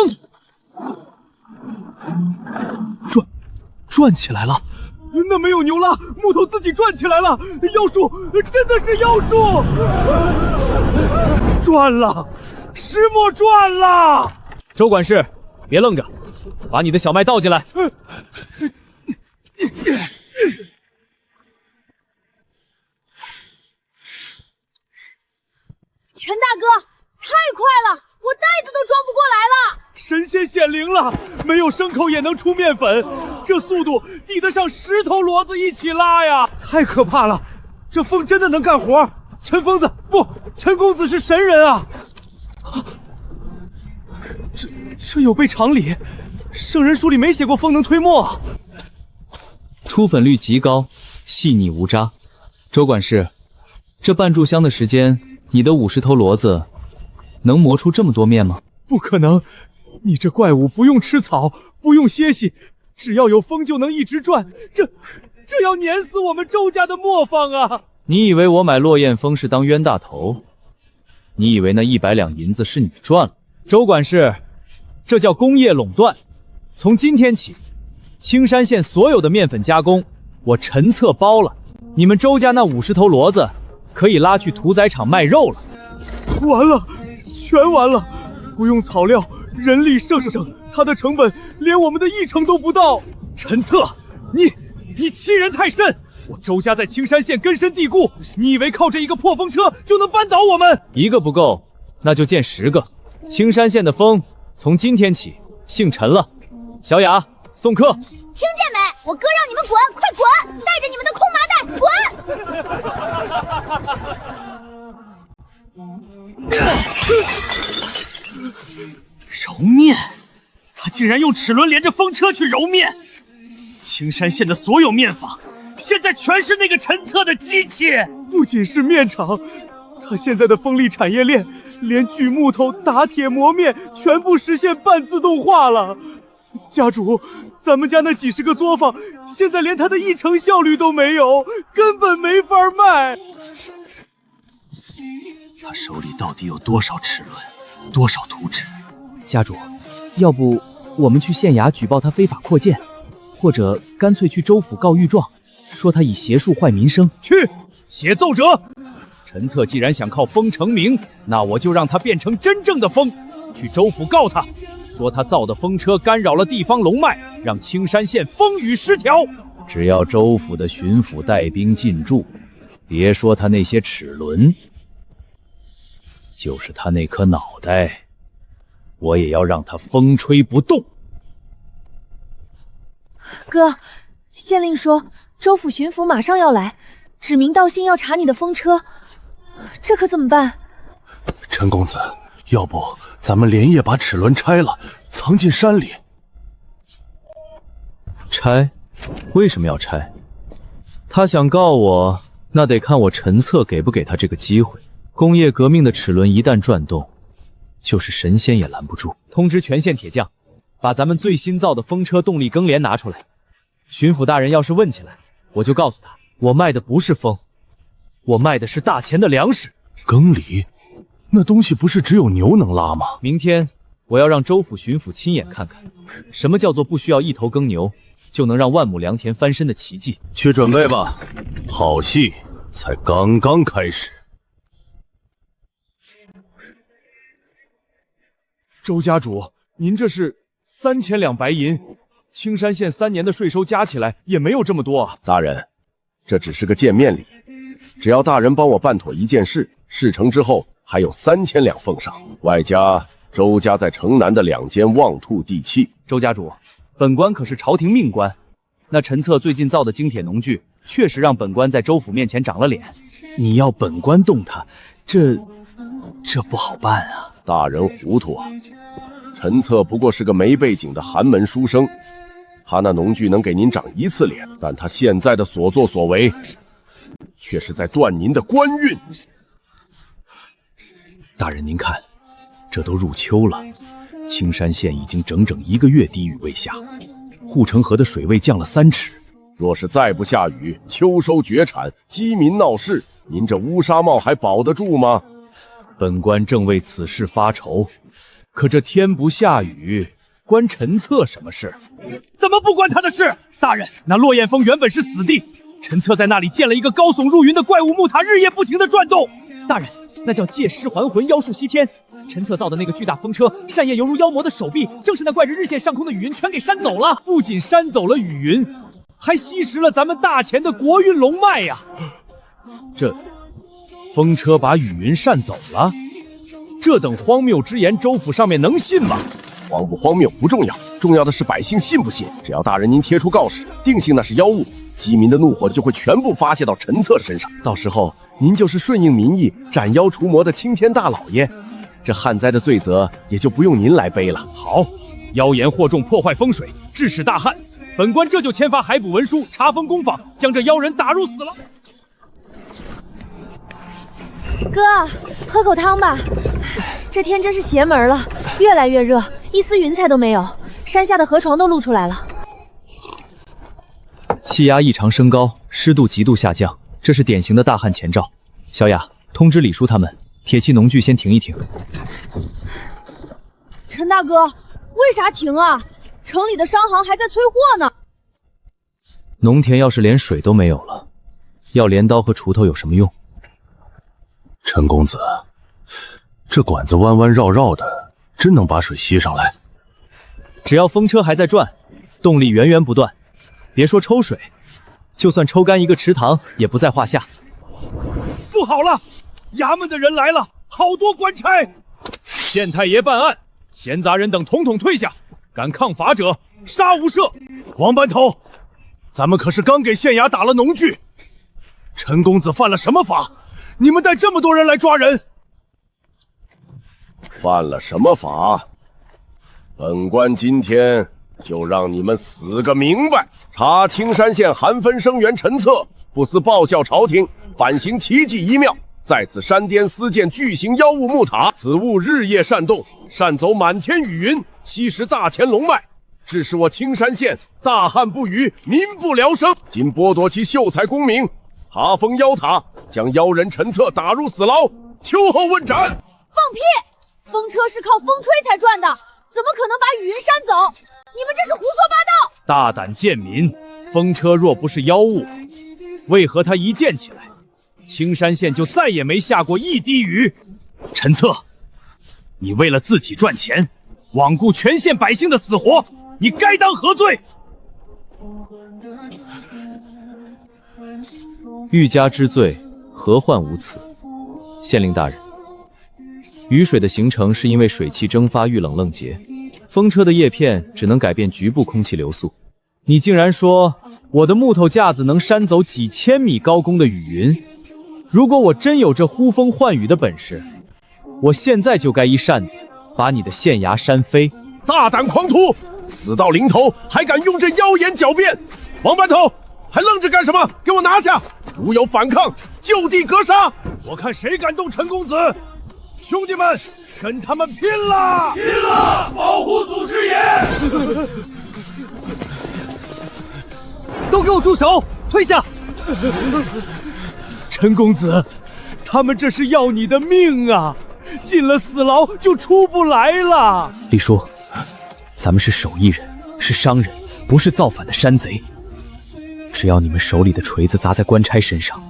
转起来了，那没有牛拉，木头自己转起来了，妖术，真的是妖术！转了，石磨转了！周管事，别愣着，把你的小麦倒进来。陈大哥，太快了，我袋子都装不过来了。神仙显灵了，没有牲口也能出面粉，这速度抵得上10头骡子一起拉呀！太可怕了，这风真的能干活？陈疯子不，陈公子是神人啊！这有悖常理，圣人书里没写过风能推磨。出粉率极高，细腻无渣。周管事，这半炷香的时间，你的50头骡子能磨出这么多面吗？不可能，你这怪物不用吃草，不用歇息，只要有风就能一直转，这要碾死我们周家的磨坊啊！你以为我买落雁峰是当冤大头？你以为那100两银子是你赚了？周管事，这叫工业垄断。从今天起，青山县所有的面粉加工，我陈策包了。你们周家那50头骡子可以拉去屠宰场卖肉了。完了，全完了！不用草料，人力省，它的成本连我们的1成都不到。陈策，你欺人太甚！我周家在青山县根深蒂固，你以为靠这一个破风车就能扳倒我们？一个不够，那就建10个。青山县的风从今天起姓陈了。小雅，送客。听见没？我哥让你们滚，快滚！带着你们的空麻袋滚！竟然用齿轮连着风车去揉面。青山县的所有面坊，现在全是那个陈策的机器。不仅是面厂，他现在的风力产业链，连锯木头、打铁、磨面，全部实现半自动化了。家主，咱们家那几十个作坊，现在连他的1成效率都没有，根本没法卖。他手里到底有多少齿轮，多少图纸？家主，要不我们去县衙举报他非法扩建，或者干脆去州府告御状，说他以邪术坏民生。去，写奏折。陈策既然想靠风成名，那我就让他变成真正的风，去州府告他，说他造的风车干扰了地方龙脉，让青山县风雨失调。只要州府的巡抚带兵进驻，别说他那些齿轮，就是他那颗脑袋，我也要让他风吹不动。哥，县令说州府巡抚马上要来，指名道姓要查你的风车，这可怎么办？陈公子，要不咱们连夜把齿轮拆了，藏进山里。拆？为什么要拆？他想告我，那得看我陈策给不给他这个机会。工业革命的齿轮一旦转动，就是神仙也拦不住。通知全县铁匠，把咱们最新造的风车动力更连拿出来。巡抚大人要是问起来，我就告诉他，我卖的不是风，我卖的是大钱的粮食。更犁？那东西不是只有牛能拉吗？明天我要让州府巡抚亲眼看看，什么叫做不需要1头耕牛就能让万亩良田翻身的奇迹。去准备吧，好戏才刚刚开始。周家主，您这是3000两白银，青山县3年的税收加起来也没有这么多啊。大人，这只是个见面礼，只要大人帮我办妥一件事，事成之后还有3000两奉上，外加周家在城南的2间旺兔地契。周家主，本官可是朝廷命官，那陈策最近造的精铁农具，确实让本官在州府面前长了脸。你要本官动他，这不好办啊。大人糊涂啊！陈策不过是个没背景的寒门书生，他那农具能给您长1次脸，但他现在的所作所为，却是在断您的官运。大人您看，这都入秋了，青山县已经整整1个月滴雨未下，护城河的水位降了3尺。若是再不下雨，秋收绝产，饥民闹市，您这乌纱帽还保得住吗？本官正为此事发愁，可这天不下雨，关陈策什么事？怎么不关他的事？大人，那落雁峰原本是死地，陈策在那里建了一个高耸入云的怪物木塔，日夜不停地转动。大人，那叫借尸还魂，妖术西天。陈策造的那个巨大风车，扇叶犹如妖魔的手臂，正是那怪着日线上空的雨云全给扇走了。不仅扇走了雨云，还吸食了咱们大钱的国运龙脉呀！这风车把雨云扇走了，这等荒谬之言，州府上面能信吗？荒不荒谬不重要，重要的是百姓信不信。只要大人您贴出告示，定性那是妖物，饥民的怒火就会全部发泄到陈策身上。到时候您就是顺应民意、斩妖除魔的青天大老爷，这旱灾的罪责也就不用您来背了。好，妖言惑众，破坏风水，致使大旱。本官这就签发海捕文书，查封工坊，将这妖人打入死牢。哥，喝口汤吧。这天真是邪门了，越来越热，一丝云彩都没有，山下的河床都露出来了。气压异常升高，湿度极度下降，这是典型的大旱前兆。小雅，通知李叔他们，铁器农具先停一停。陈大哥，为啥停啊？城里的商行还在催货呢。农田要是连水都没有了，要镰刀和锄头有什么用？陈公子，这管子弯弯绕绕的，真能把水吸上来？只要风车还在转，动力源源不断，别说抽水，就算抽干一个池塘也不在话下。不好了，衙门的人来了，好多官差！县太爷办案，闲杂人等统统退下，敢抗法者，杀无赦！王班头，咱们可是刚给县衙打了农具，陈公子犯了什么法？你们带这么多人来抓人，犯了什么法？本官今天就让你们死个明白！查青山县韩分生员陈策不思报效朝廷，反行奇迹一庙，在此山巅私建巨型妖物木塔，此物日夜煽动，擅走满天雨云，吸食大乾龙脉，致使我青山县大旱不雨，民不聊生。今剥夺其秀才功名，爬封妖塔，将妖人陈策打入死牢，秋后问斩。放屁！风车是靠风吹才转的，怎么可能把雨云扇走？你们这是胡说八道！大胆贱民！风车若不是妖物，为何他一建起来，青山县就再也没下过一滴雨？陈策，你为了自己赚钱，罔顾全县百姓的死活，你该当何罪？欲加之罪，何患无辞？县令大人，雨水的形成是因为水汽蒸发遇冷愣结，风车的叶片只能改变局部空气流速。你竟然说我的木头架子能扇走几千米高空的雨云？如果我真有这呼风唤雨的本事，我现在就该一扇子把你的县衙扇飞！大胆狂徒，死到临头还敢用这妖言狡辩！王班头，还愣着干什么？给我拿下！如有反抗，就地格杀！我看谁敢动陈公子！兄弟们，跟他们拼了！拼了！保护祖师爷！都给我住手！退下！陈公子，他们这是要你的命啊！进了死牢就出不来了。李叔，咱们是手艺人，是商人，不是造反的山贼。只要你们手里的锤子砸在官差身上，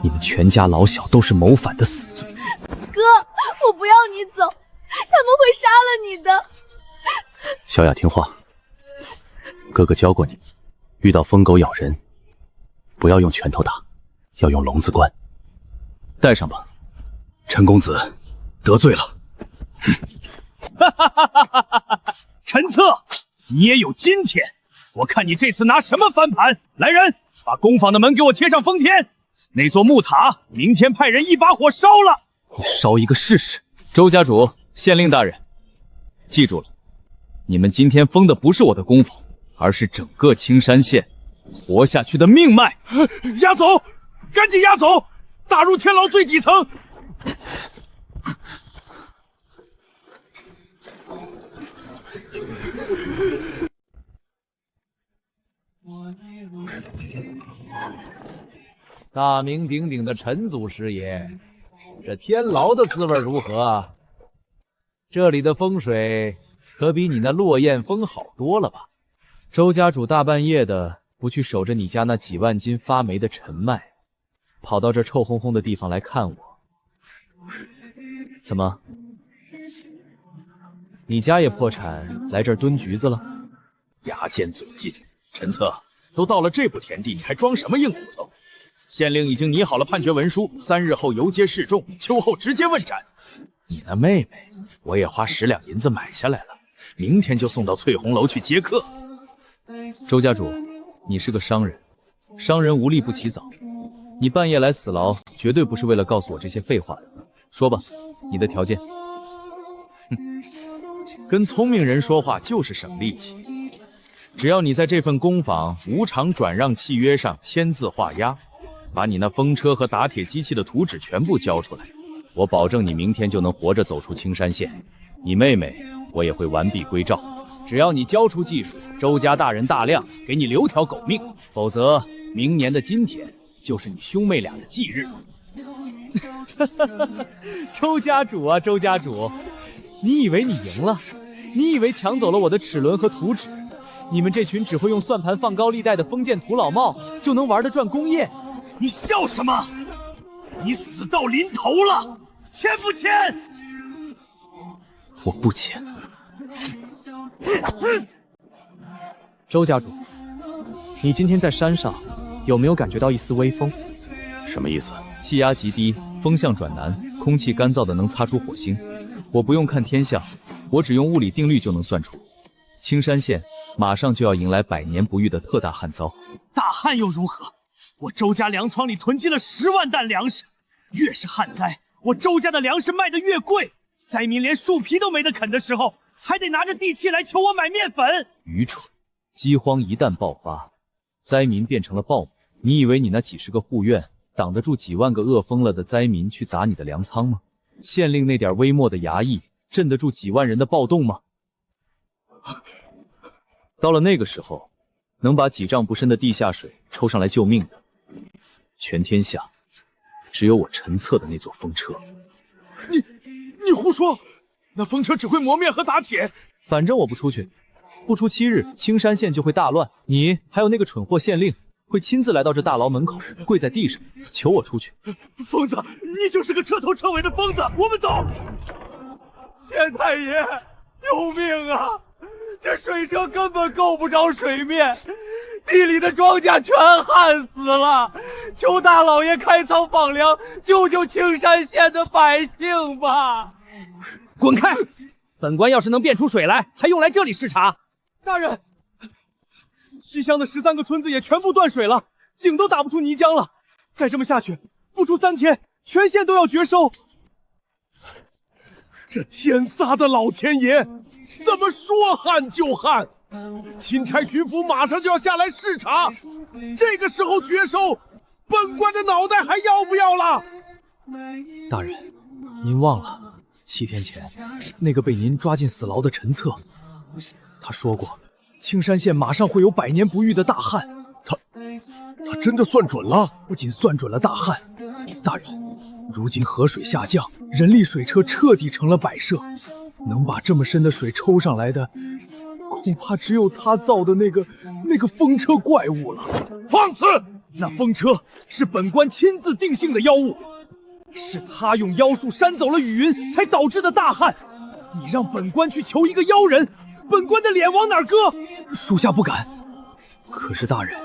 你们全家老小都是谋反的死罪。哥，我不要你走，他们会杀了你的。小雅听话，哥哥教过你，遇到疯狗咬人，不要用拳头打，要用笼子关。带上吧。陈公子得罪了。陈策，你也有今天！我看你这次拿什么翻盘！来人，把工坊的门给我贴上封天，那座木塔明天派人一把火烧了。你烧一个试试。周家主，县令大人，记住了，你们今天封的不是我的工坊，而是整个青山县活下去的命脉。押走，赶紧押走，打入天牢最底层。大名鼎鼎的陈祖师爷，这天牢的滋味如何？这里的风水可比你那落雁峰好多了吧？周家主大半夜的不去守着你家那几万斤发霉的陈麦，跑到这臭烘烘的地方来看我，怎么？你家也破产来这儿蹲局子了？牙尖嘴净，陈策，都到了这步田地，你还装什么硬骨头？县令已经拟好了判决文书，3日后游街示众，秋后直接问斩。你那妹妹，我也花10两银子买下来了，明天就送到翠红楼去接客。周家主，你是个商人，商人无利不起早，你半夜来死牢，绝对不是为了告诉我这些废话的。说吧，你的条件。跟聪明人说话就是省力气。只要你在这份工坊无偿转让契约上签字画押，把你那风车和打铁机器的图纸全部交出来，我保证你明天就能活着走出青山县。你妹妹我也会完璧归赵，只要你交出技术，周家大人大量给你留条狗命，否则明年的今天就是你兄妹俩的忌日。周家主啊，周家主，你以为你赢了？你以为抢走了我的齿轮和图纸，你们这群只会用算盘放高利贷的封建土老帽就能玩得转工业？你笑什么？你死到临头了，签不签？我不签。周家主，你今天在山上有没有感觉到一丝微风？什么意思？气压极低，风向转南，空气干燥的能擦出火星。我不用看天象，我只用物理定律就能算出，青山县马上就要迎来100年不遇的特大旱灾。大旱又如何？我周家粮仓里囤积了10万担粮食，越是旱灾，我周家的粮食卖得越贵。灾民连树皮都没得啃的时候，还得拿着地契来求我买面粉。愚蠢！饥荒一旦爆发，灾民变成了暴民，你以为你那几十个护院挡得住几万个饿疯了的灾民去砸你的粮仓吗？县令那点微末的衙役镇得住几万人的暴动吗？到了那个时候，能把几丈不深的地下水抽上来救命的，全天下只有我陈策的那座风车。你胡说！那风车只会磨面和打铁。反正我不出去，不出7日，青山县就会大乱。你还有那个蠢货县令会亲自来到这大牢门口，跪在地上求我出去。疯子，你就是个彻头彻尾的疯子！我们走。县太爷，救命啊！这水车根本够不着水面，地里的庄稼全旱死了。求大老爷开仓放粮，救救青山县的百姓吧！滚开！本官要是能变出水来，还用来这里视察？大人，西乡的13个村子也全部断水了，井都打不出泥浆了。再这么下去，不出3天，全县都要绝收。这天撒的老天爷，怎么说旱就旱？钦差巡抚马上就要下来视察，这个时候绝收，本官的脑袋还要不要了？大人，您忘了7天前那个被您抓进死牢的陈策，他说过青山县马上会有100年不遇的大旱。他真的算准了？不仅算准了大旱，大人，如今河水下降，人力水车彻底成了摆设，能把这么深的水抽上来的，恐怕只有他造的那个风车怪物了。放肆！那风车是本官亲自定性的妖物，是他用妖术扇走了雨云，才导致的大旱。你让本官去求一个妖人，本官的脸往哪儿搁？属下不敢。可是大人，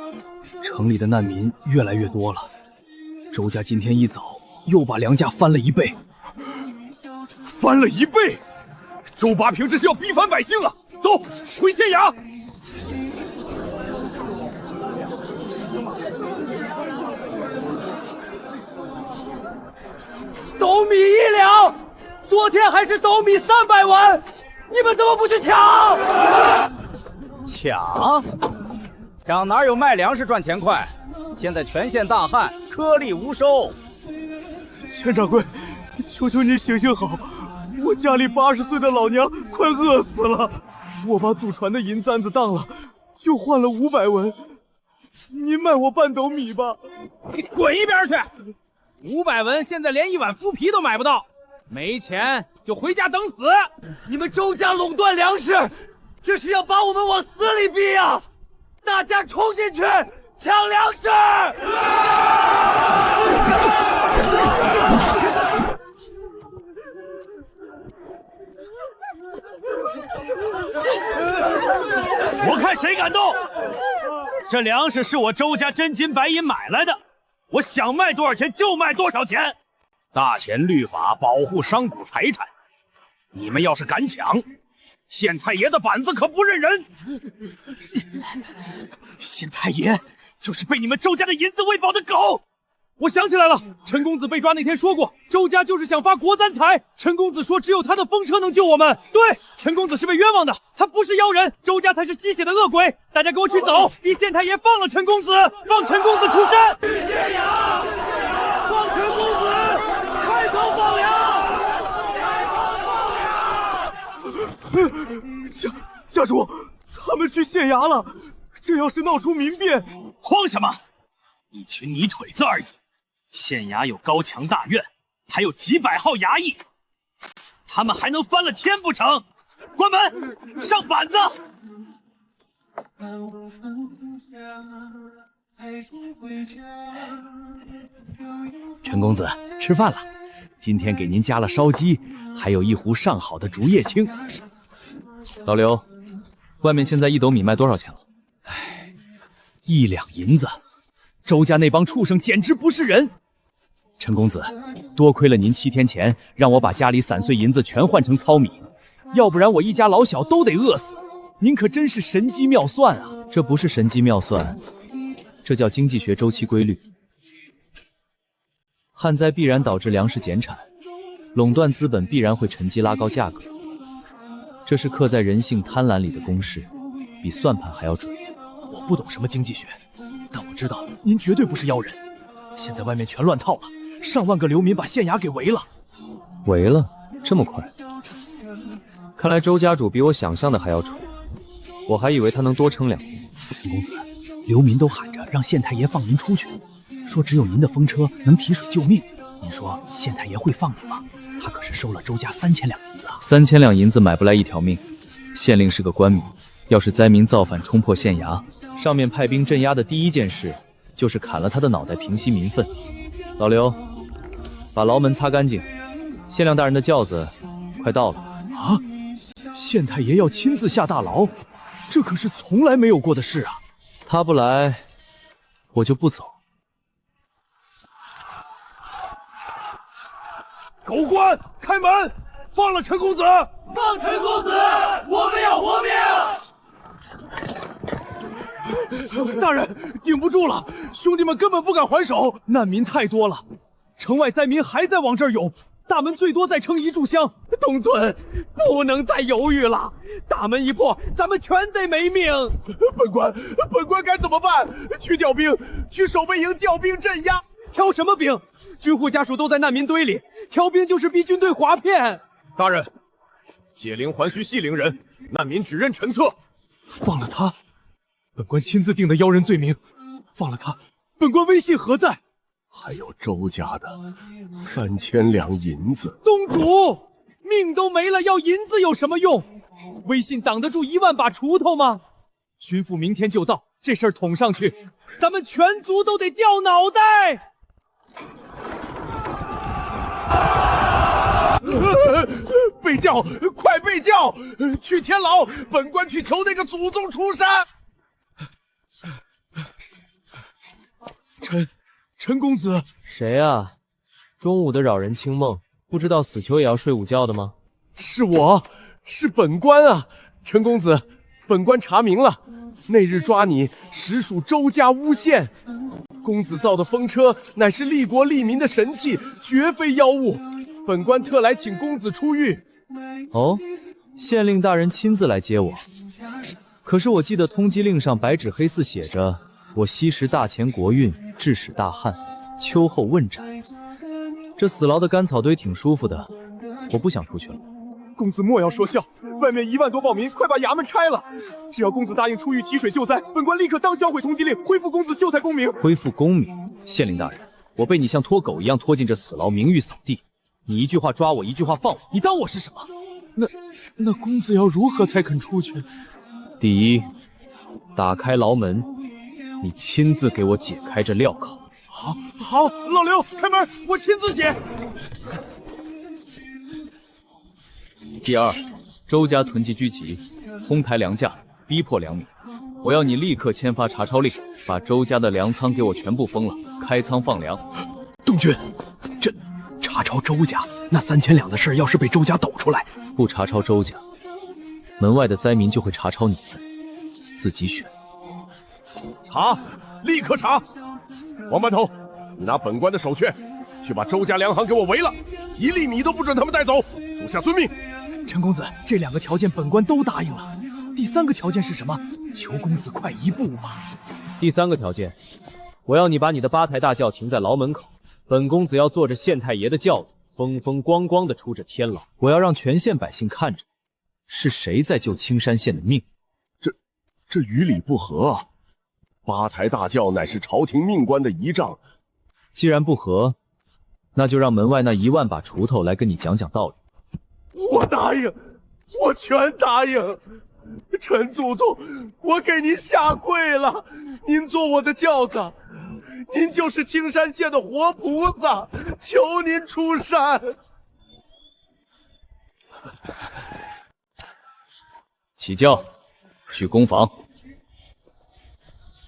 城里的难民越来越多了，周家今天一早又把粮价翻了1倍。翻了1倍！周八平这是要逼反百姓啊！走，回县衙。斗米1两，昨天还是斗米300文，你们怎么不去抢？抢？长哪有卖粮食赚钱快？现在全县大旱，颗粒无收。钱掌柜，求求你行行好，我家里80岁的老娘快饿死了，我把祖传的银簪子当了，就换了500文，您卖我半斗米吧。你滚一边去！500文现在连1碗麸皮都买不到，没钱就回家等死！你们周家垄断粮食，这是要把我们往死里逼啊！大家冲进去抢粮食！我看谁敢动！这粮食是我周家真金白银买来的，我想卖多少钱就卖多少钱。大钱律法保护商贾财产，你们要是敢抢，县太爷的板子可不认人。县太爷就是被你们周家的银子喂饱的狗。我想起来了，陈公子被抓那天说过，周家就是想发国簪财。陈公子说只有他的风车能救我们。对，陈公子是被冤枉的，他不是妖人，周家才是吸血的恶鬼。大家给我去走，逼县太爷放了陈公子，放陈公子出山。去县衙，放陈公子，开仓放粮。家主，他们去县衙了，这要是闹出民变，慌什么？一群泥腿子而已。县衙有高墙大院，还有几百号衙役，他们还能翻了天不成？关门，上板子！陈公子，吃饭了。今天给您加了烧鸡，还有一壶上好的竹叶青。老刘，外面现在1斗米卖多少钱了？1两银子。周家那帮畜生简直不是人。陈公子，多亏了您7天前让我把家里散碎银子全换成糙米，要不然我一家老小都得饿死。您可真是神机妙算啊！这不是神机妙算，这叫经济学周期规律。旱灾必然导致粮食减产，垄断资本必然会趁机拉高价格。这是刻在人性贪婪里的公式，比算盘还要准。我不懂什么经济学，但我知道您绝对不是妖人。现在外面全乱套了，上万个流民把县衙给围了。围了？这么快？看来周家主比我想象的还要蠢，我还以为他能多撑2年。陈公子，流民都喊着让县太爷放您出去，说只有您的风车能提水救命。您说县太爷会放你吗？他可是收了周家3000两银子啊！3000两银子买不来一条命。县令是个官民，要是灾民造反冲破县衙，上面派兵镇压的第一件事就是砍了他的脑袋，平息民愤。老刘，把牢门擦干净。县令大人的轿子快到了啊！县太爷要亲自下大牢，这可是从来没有过的事啊！他不来，我就不走。狗官，开门！放了陈公子！放陈公子！我们要活命！大人，顶不住了，兄弟们根本不敢还手，难民太多了，城外灾民还在往这儿涌，大门最多再撑1炷香。东尊，不能再犹豫了，大门一破，咱们全得没命。本官该怎么办？去调兵，去守备营调兵镇压。调什么兵？军户家属都在难民堆里，调兵就是逼军队划片。大人，解铃还须系铃人，难民只认陈策。放了他，本官亲自定的妖人罪名。放了他，本官威信何在？还有周家的3000两银子。东主，命都没了，要银子有什么用？威信挡得住1万把锄头吗？巡抚明天就到，这事儿捅上去，咱们全族都得掉脑袋。备轿，快备轿！去天牢，本官去求那个祖宗出山。陈公子，谁啊？中午的扰人清梦，不知道死囚也要睡午觉的吗？是我，是本官啊！陈公子，本官查明了，那日抓你实属周家诬陷。公子造的风车乃是利国利民的神器，绝非妖物。本官特来请公子出狱。哦，县令大人亲自来接我。可是我记得通缉令上白纸黑字写着，我吸食大钱国运，致使大旱，秋后问斩。这死牢的干草堆挺舒服的，我不想出去了。公子莫要说笑，外面1万多暴民，快把衙门拆了！只要公子答应出狱提水救灾，本官立刻当销毁通缉令，恢复公子秀才功名。恢复功名？县令大人，我被你像拖狗一样拖进这死牢，名誉扫地。你一句话抓我，一句话放我，你当我是什么？那公子要如何才肯出去？第一，打开牢门，你亲自给我解开这镣铐。好，老刘，开门，我亲自解。第二，周家囤积居奇，哄抬粮价，逼迫良民。我要你立刻签发查抄令，把周家的粮仓给我全部封了，开仓放粮。东军，这查抄周家那3000两的事，要是被周家抖出来，不查抄周家，门外的灾民就会查抄你们，自己选。查，立刻查！王班头，你拿本官的手绢去把周家粮行给我围了，1粒米都不准他们带走，属下遵命。陈公子，这2个条件本官都答应了，第3个条件是什么？求公子快一步吧。第3个条件，我要你把你的8台大轿停在牢门口，本公子要坐着县太爷的轿子，风风光光的出着天牢。我要让全县百姓看着，是谁在救青山县的命。这与理不合啊！8台大轿乃是朝廷命官的仪仗，既然不合，那就让门外那1万把锄头来跟你讲讲道理。我答应，我全答应。陈祖宗，我给您下跪了，您做我的轿子，您就是青山县的活菩萨，求您出山。起轿，去公房，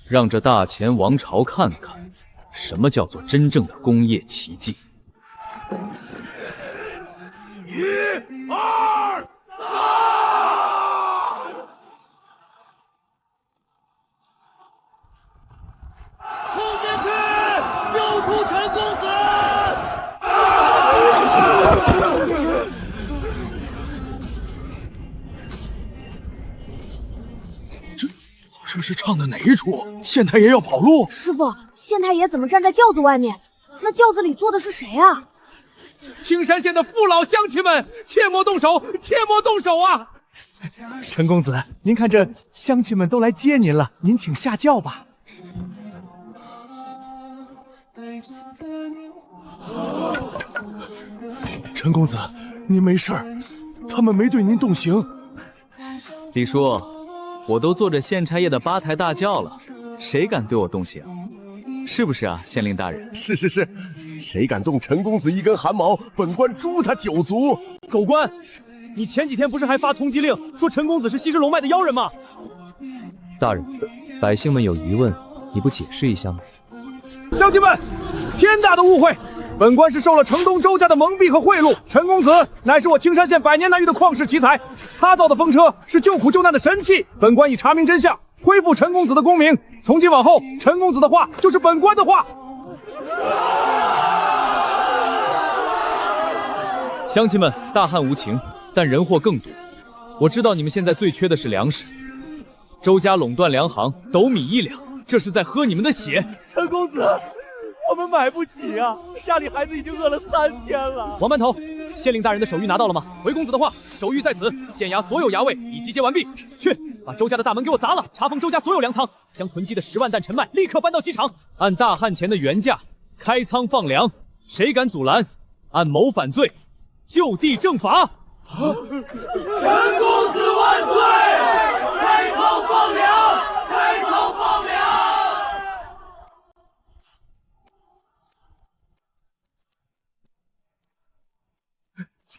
让这大钱王朝看看，什么叫做真正的工业奇迹。1、2、3！冲进去，救出陈公子！是唱的哪一出？县太爷要跑路？师傅，县太爷怎么站在轿子外面？那轿子里坐的是谁啊？青山县的父老乡亲们，切莫动手，切莫动手啊！陈公子，您看这乡亲们都来接您了，您请下轿吧。陈公子，您没事儿，他们没对您动刑。李叔，我都坐着县差爷的八抬大轿了，谁敢对我动刑？是不是啊，县令大人？是，谁敢动陈公子一根汗毛，本官诛他9族。狗官，你前几天不是还发通缉令，说陈公子是西施龙脉的妖人吗？大人，百姓们有疑问，你不解释一下吗？乡亲们，天大的误会！本官是受了城东周家的蒙蔽和贿赂。陈公子乃是我青山县百年难遇的旷世奇才，他造的风车是救苦救难的神器。本官已查明真相，恢复陈公子的功名。从今往后，陈公子的话就是本官的话。乡亲们，大旱无情，但人祸更多。我知道你们现在最缺的是粮食，周家垄断粮行，斗米1两，这是在喝你们的血。陈公子，我们买不起啊，家里孩子已经饿了3天了。王班头，县令大人的手谕拿到了吗？回公子的话，手谕在此，县衙所有衙卫已集结完毕。去，把周家的大门给我砸了，查封周家所有粮仓，将囤积的10万担陈麦立刻搬到机场，按大旱前的原价开仓放粮，谁敢阻拦，按谋反罪就地正法。陈公子万岁！开仓放粮，开仓放粮！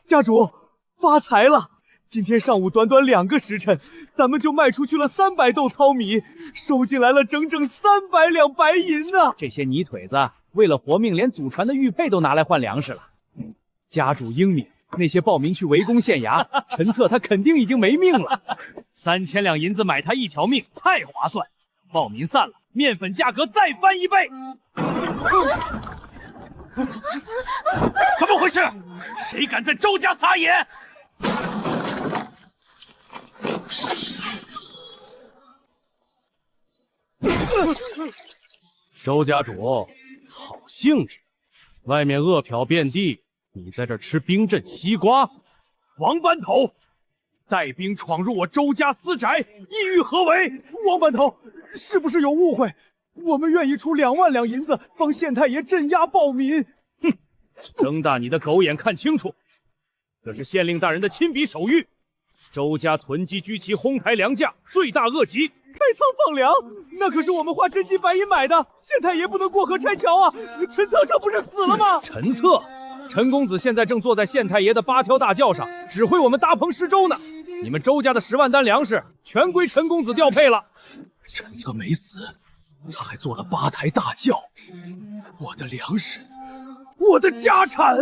家主发财了！今天上午短短2个时辰，咱们就卖出去了300斗糙米，收进来了整整300两白银呢。这些泥腿子为了活命，连祖传的玉佩都拿来换粮食了。家主英明，那些暴民去围攻县衙，陈策他肯定已经没命了。3000两银子买他1条命，太划算。暴民散了，面粉价格再翻1倍。怎么回事？谁敢在周家撒野？周家主，好兴致！外面饿殍遍地，你在这吃冰镇西瓜。王班头，带兵闯入我周家私宅，意欲何为？王班头，是不是有误会？我们愿意出2万两银子，帮县太爷镇压暴民。哼，睁大你的狗眼看清楚，这是县令大人的亲笔手谕。周家囤积居奇，哄抬粮价，罪大恶极。开仓放粮，那可是我们花真金白银买的，县太爷不能过河拆桥啊！陈策这不是死了吗？陈策，陈公子现在正坐在县太爷的8条大轿上，指挥我们搭棚施粥呢。你们周家的10万担粮食全归陈公子调配了。陈策没死，他还坐了8台大轿，我的粮食，我的家产，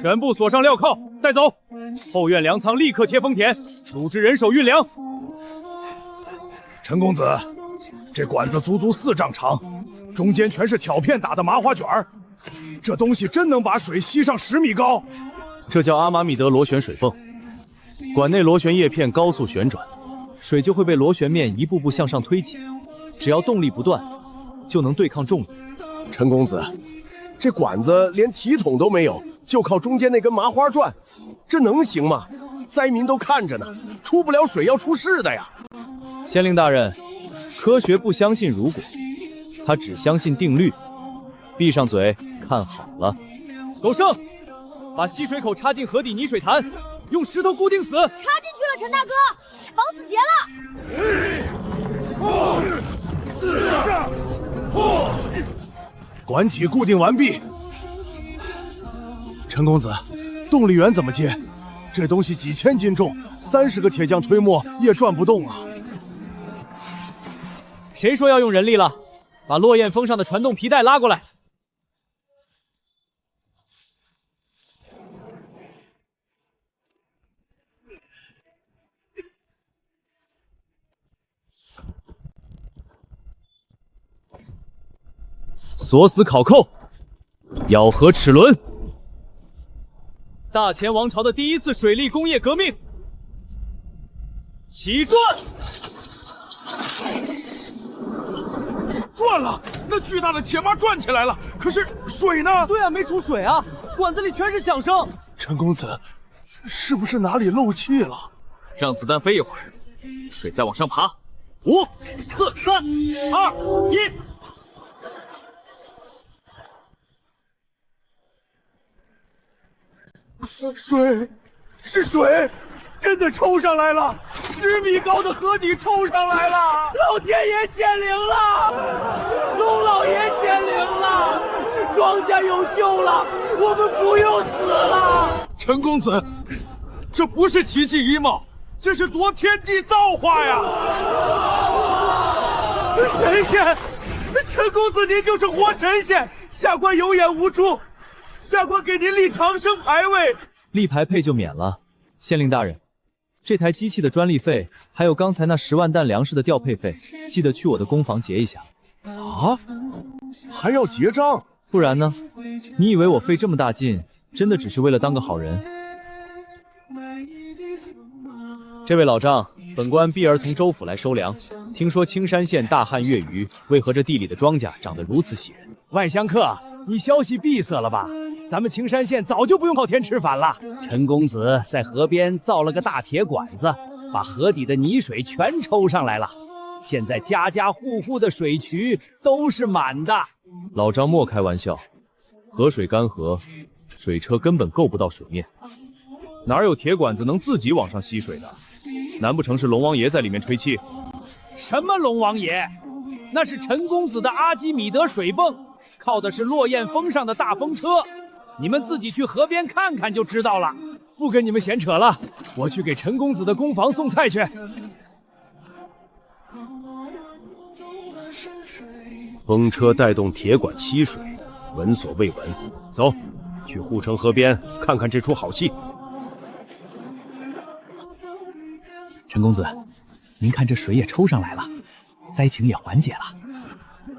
全部锁上镣铐，带走。后院粮仓立刻贴封田，组织人手运粮。陈公子，这管子足足4丈长，中间全是挑片打的麻花卷儿，这东西真能把水吸上10米高。这叫阿玛米德螺旋水泵，管内螺旋叶片高速旋转，水就会被螺旋面一步步向上推挤，只要动力不断，就能对抗重力。陈公子，这管子连提桶都没有，就靠中间那根麻花转，这能行吗？灾民都看着呢，出不了水要出事的呀！县令大人，科学不相信如果，他只相信定律。闭上嘴，看好了。狗剩，把吸水口插进河底泥水潭，用石头固定死。插进去了，陈大哥，绑死结了。管体固定完毕。陈公子，动力源怎么接？这东西几千斤重，30个铁匠推磨也转不动啊！谁说要用人力了？把落雁峰上的传动皮带拉过来。锁死烤扣，咬合齿轮。大前王朝的第1次水利工业革命，起转！转了，那巨大的铁马转起来了，可是水呢？对啊，没出水啊，管子里全是响声。陈公子，是不是哪里漏气了？让子弹飞一会儿，水再往上爬。5、4、3、2、1。水，是水，真的抽上来了！10米高的河底抽上来了！老天爷显灵了，龙老爷显灵了，庄稼有救了，我们不用死了。陈公子，这不是奇迹一貌，这是夺天地造化呀！神仙，陈公子您就是活神仙，下官有眼无珠，下官给您立长生牌位。立牌配就免了。县令大人，这台机器的专利费，还有刚才那10万担粮食的调配费，记得去我的工坊结一下。啊？还要结账？不然呢？你以为我费这么大劲，真的只是为了当个好人？这位老丈，本官碧儿从州府来收粮，听说青山县大旱月余，为何这地里的庄稼长得如此喜人？外乡客，你消息闭塞了吧？咱们青山县早就不用靠天吃饭了。陈公子在河边造了个大铁管子，把河底的泥水全抽上来了。现在家家户户的水渠都是满的。老张莫开玩笑，河水干涸，水车根本够不到水面，哪有铁管子能自己往上吸水的？难不成是龙王爷在里面吹气？什么龙王爷？那是陈公子的阿基米德水泵，靠的是落雁峰上的大风车。你们自己去河边看看就知道了。不跟你们闲扯了，我去给陈公子的工坊送菜去。风车带动铁管吸水，闻所未闻。走，去护城河边看看这出好戏。陈公子，您看这水也抽上来了，灾情也缓解了。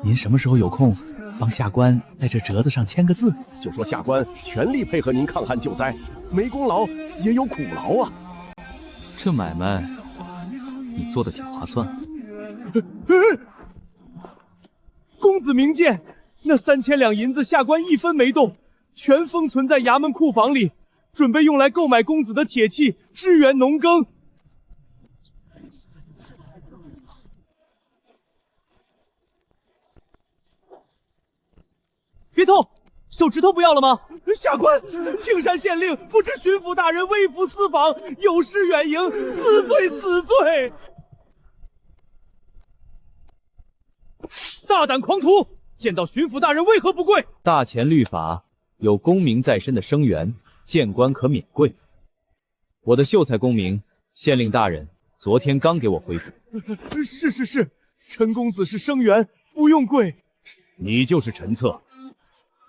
您什么时候有空，帮下官在这折子上签个字？就说下官全力配合您抗旱救灾，没功劳也有苦劳啊。这买卖你做的挺划算。公子明鉴，那3000两银子下官一分没动，全封存在衙门库房里，准备用来购买公子的铁器，支援农耕。别动，手指头不要了吗？下官，青山县令不知巡抚大人微服私访，有失远迎，死罪死罪！大胆狂徒，见到巡抚大人为何不跪？大钱律法有功名在身的生员，见官可免跪。我的秀才功名，县令大人昨天刚给我恢复。是，陈公子是生员，不用跪。你就是陈策。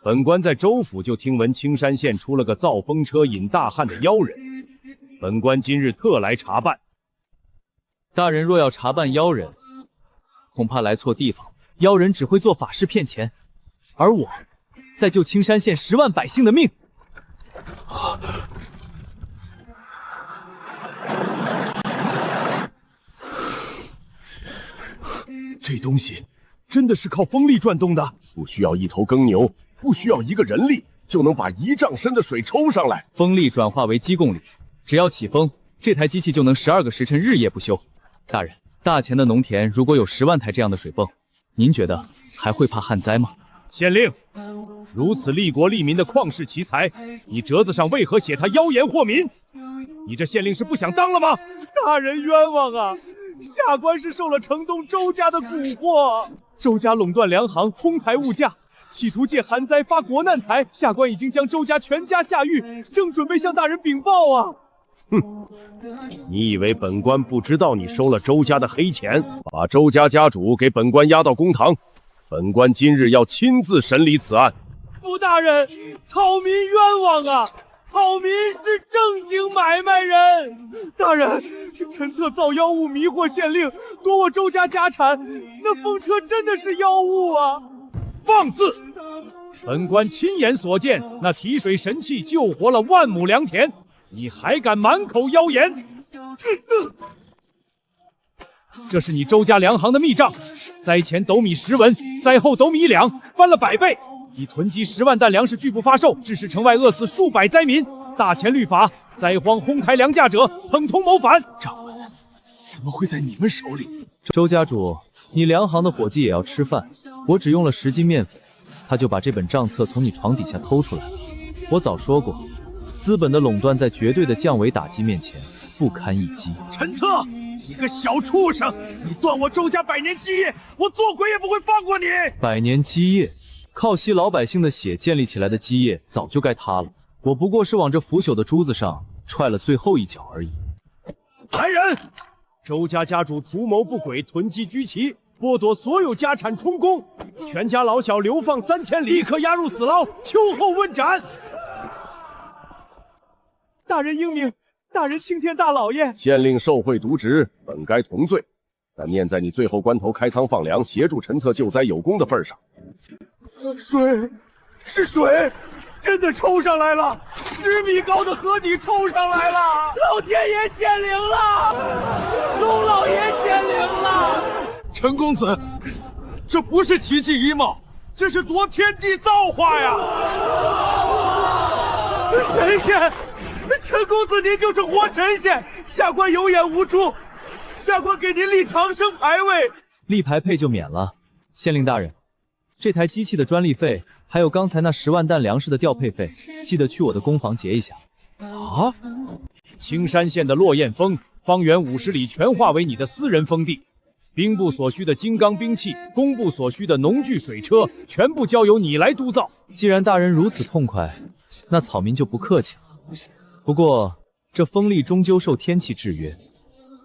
本官在州府就听闻青山县出了个造风车引大旱的妖人，本官今日特来查办。大人若要查办妖人，恐怕来错地方。妖人只会做法事骗钱，而我在救青山县10万百姓的命。这东西真的是靠风力转动的，不需要一头耕牛，不需要一个人力，就能把1丈深的水抽上来。风力转化为机供力，只要起风，这台机器就能12个时辰日夜不休。大人，大钱的农田如果有10万台这样的水泵，您觉得还会怕旱灾吗？县令，如此利国利民的旷世奇才，你折子上为何写他妖言惑民？你这县令是不想当了吗？大人冤枉啊！下官是受了城东周家的蛊惑，周家垄断粮行，哄抬物价，企图借寒灾发国难财。下官已经将周家全家下狱，正准备向大人禀报啊！哼，你以为本官不知道你收了周家的黑钱，把周家家主给本官押到公堂？本官今日要亲自审理此案。傅大人，草民冤枉啊！草民是正经买卖人。大人，陈策造妖物迷惑县令，夺我周家家产，那风车真的是妖物啊！放肆！本官亲眼所见，那提水神器救活了万亩良田，你还敢满口妖言？这是你周家粮行的密账，灾前斗米10文，灾后斗米1两，翻了100倍。你囤积10万担粮食拒不发售，致使城外饿死数百灾民。大钱律法，灾荒哄抬粮价者，等同谋反。掌门，怎么会在你们手里？周家主，你粮行的伙计也要吃饭，我只用了10斤面粉，他就把这本账册从你床底下偷出来了。我早说过，资本的垄断在绝对的降维打击面前不堪一击。陈策，你个小畜生，你断我周家100年基业，我做鬼也不会放过你！100年基业，靠吸老百姓的血建立起来的基业早就该塌了，我不过是往这腐朽的珠子上踹了最后一脚而已。来人！周家家主图谋不轨，囤积居奇，剥夺所有家产充公，全家老小流放3000里，立刻押入死牢，秋后问斩。大人英明，大人青天大老爷。县令受贿渎职，本该同罪，但念在你最后关头开仓放粮，协助陈策救灾有功的份上，水，是水，真的抽上来了，10米高的河底抽上来了，老天爷显灵了，龙老爷显灵了。陈公子，这不是奇迹一貌，这是夺天地造化呀！神仙，陈公子您就是活神仙，下官有眼无珠，下官给您立长生牌位。立牌配就免了。县令大人，这台机器的专利费，还有刚才那10万担粮食的调配费，记得去我的工房结一下。啊！青山县的落雁峰，方圆50里全划为你的私人封地，兵部所需的金刚兵器，工部所需的农具水车，全部交由你来督造。既然大人如此痛快，那草民就不客气了。不过这风力终究受天气制约，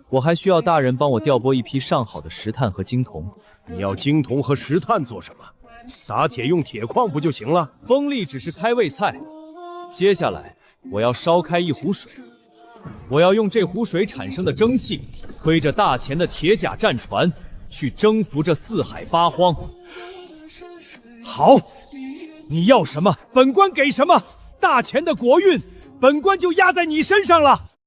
我还需要大人帮我调拨一批上好的石炭和精铜。你要精铜和石炭做什么？打铁用铁矿不就行了？风力只是开胃菜，接下来我要烧开一壶水，我要用这壶水产生的蒸汽，推着大钱的铁甲战船，去征服这4海8荒。好，你要什么，本官给什么。大钱的国运，本官就压在你身上了。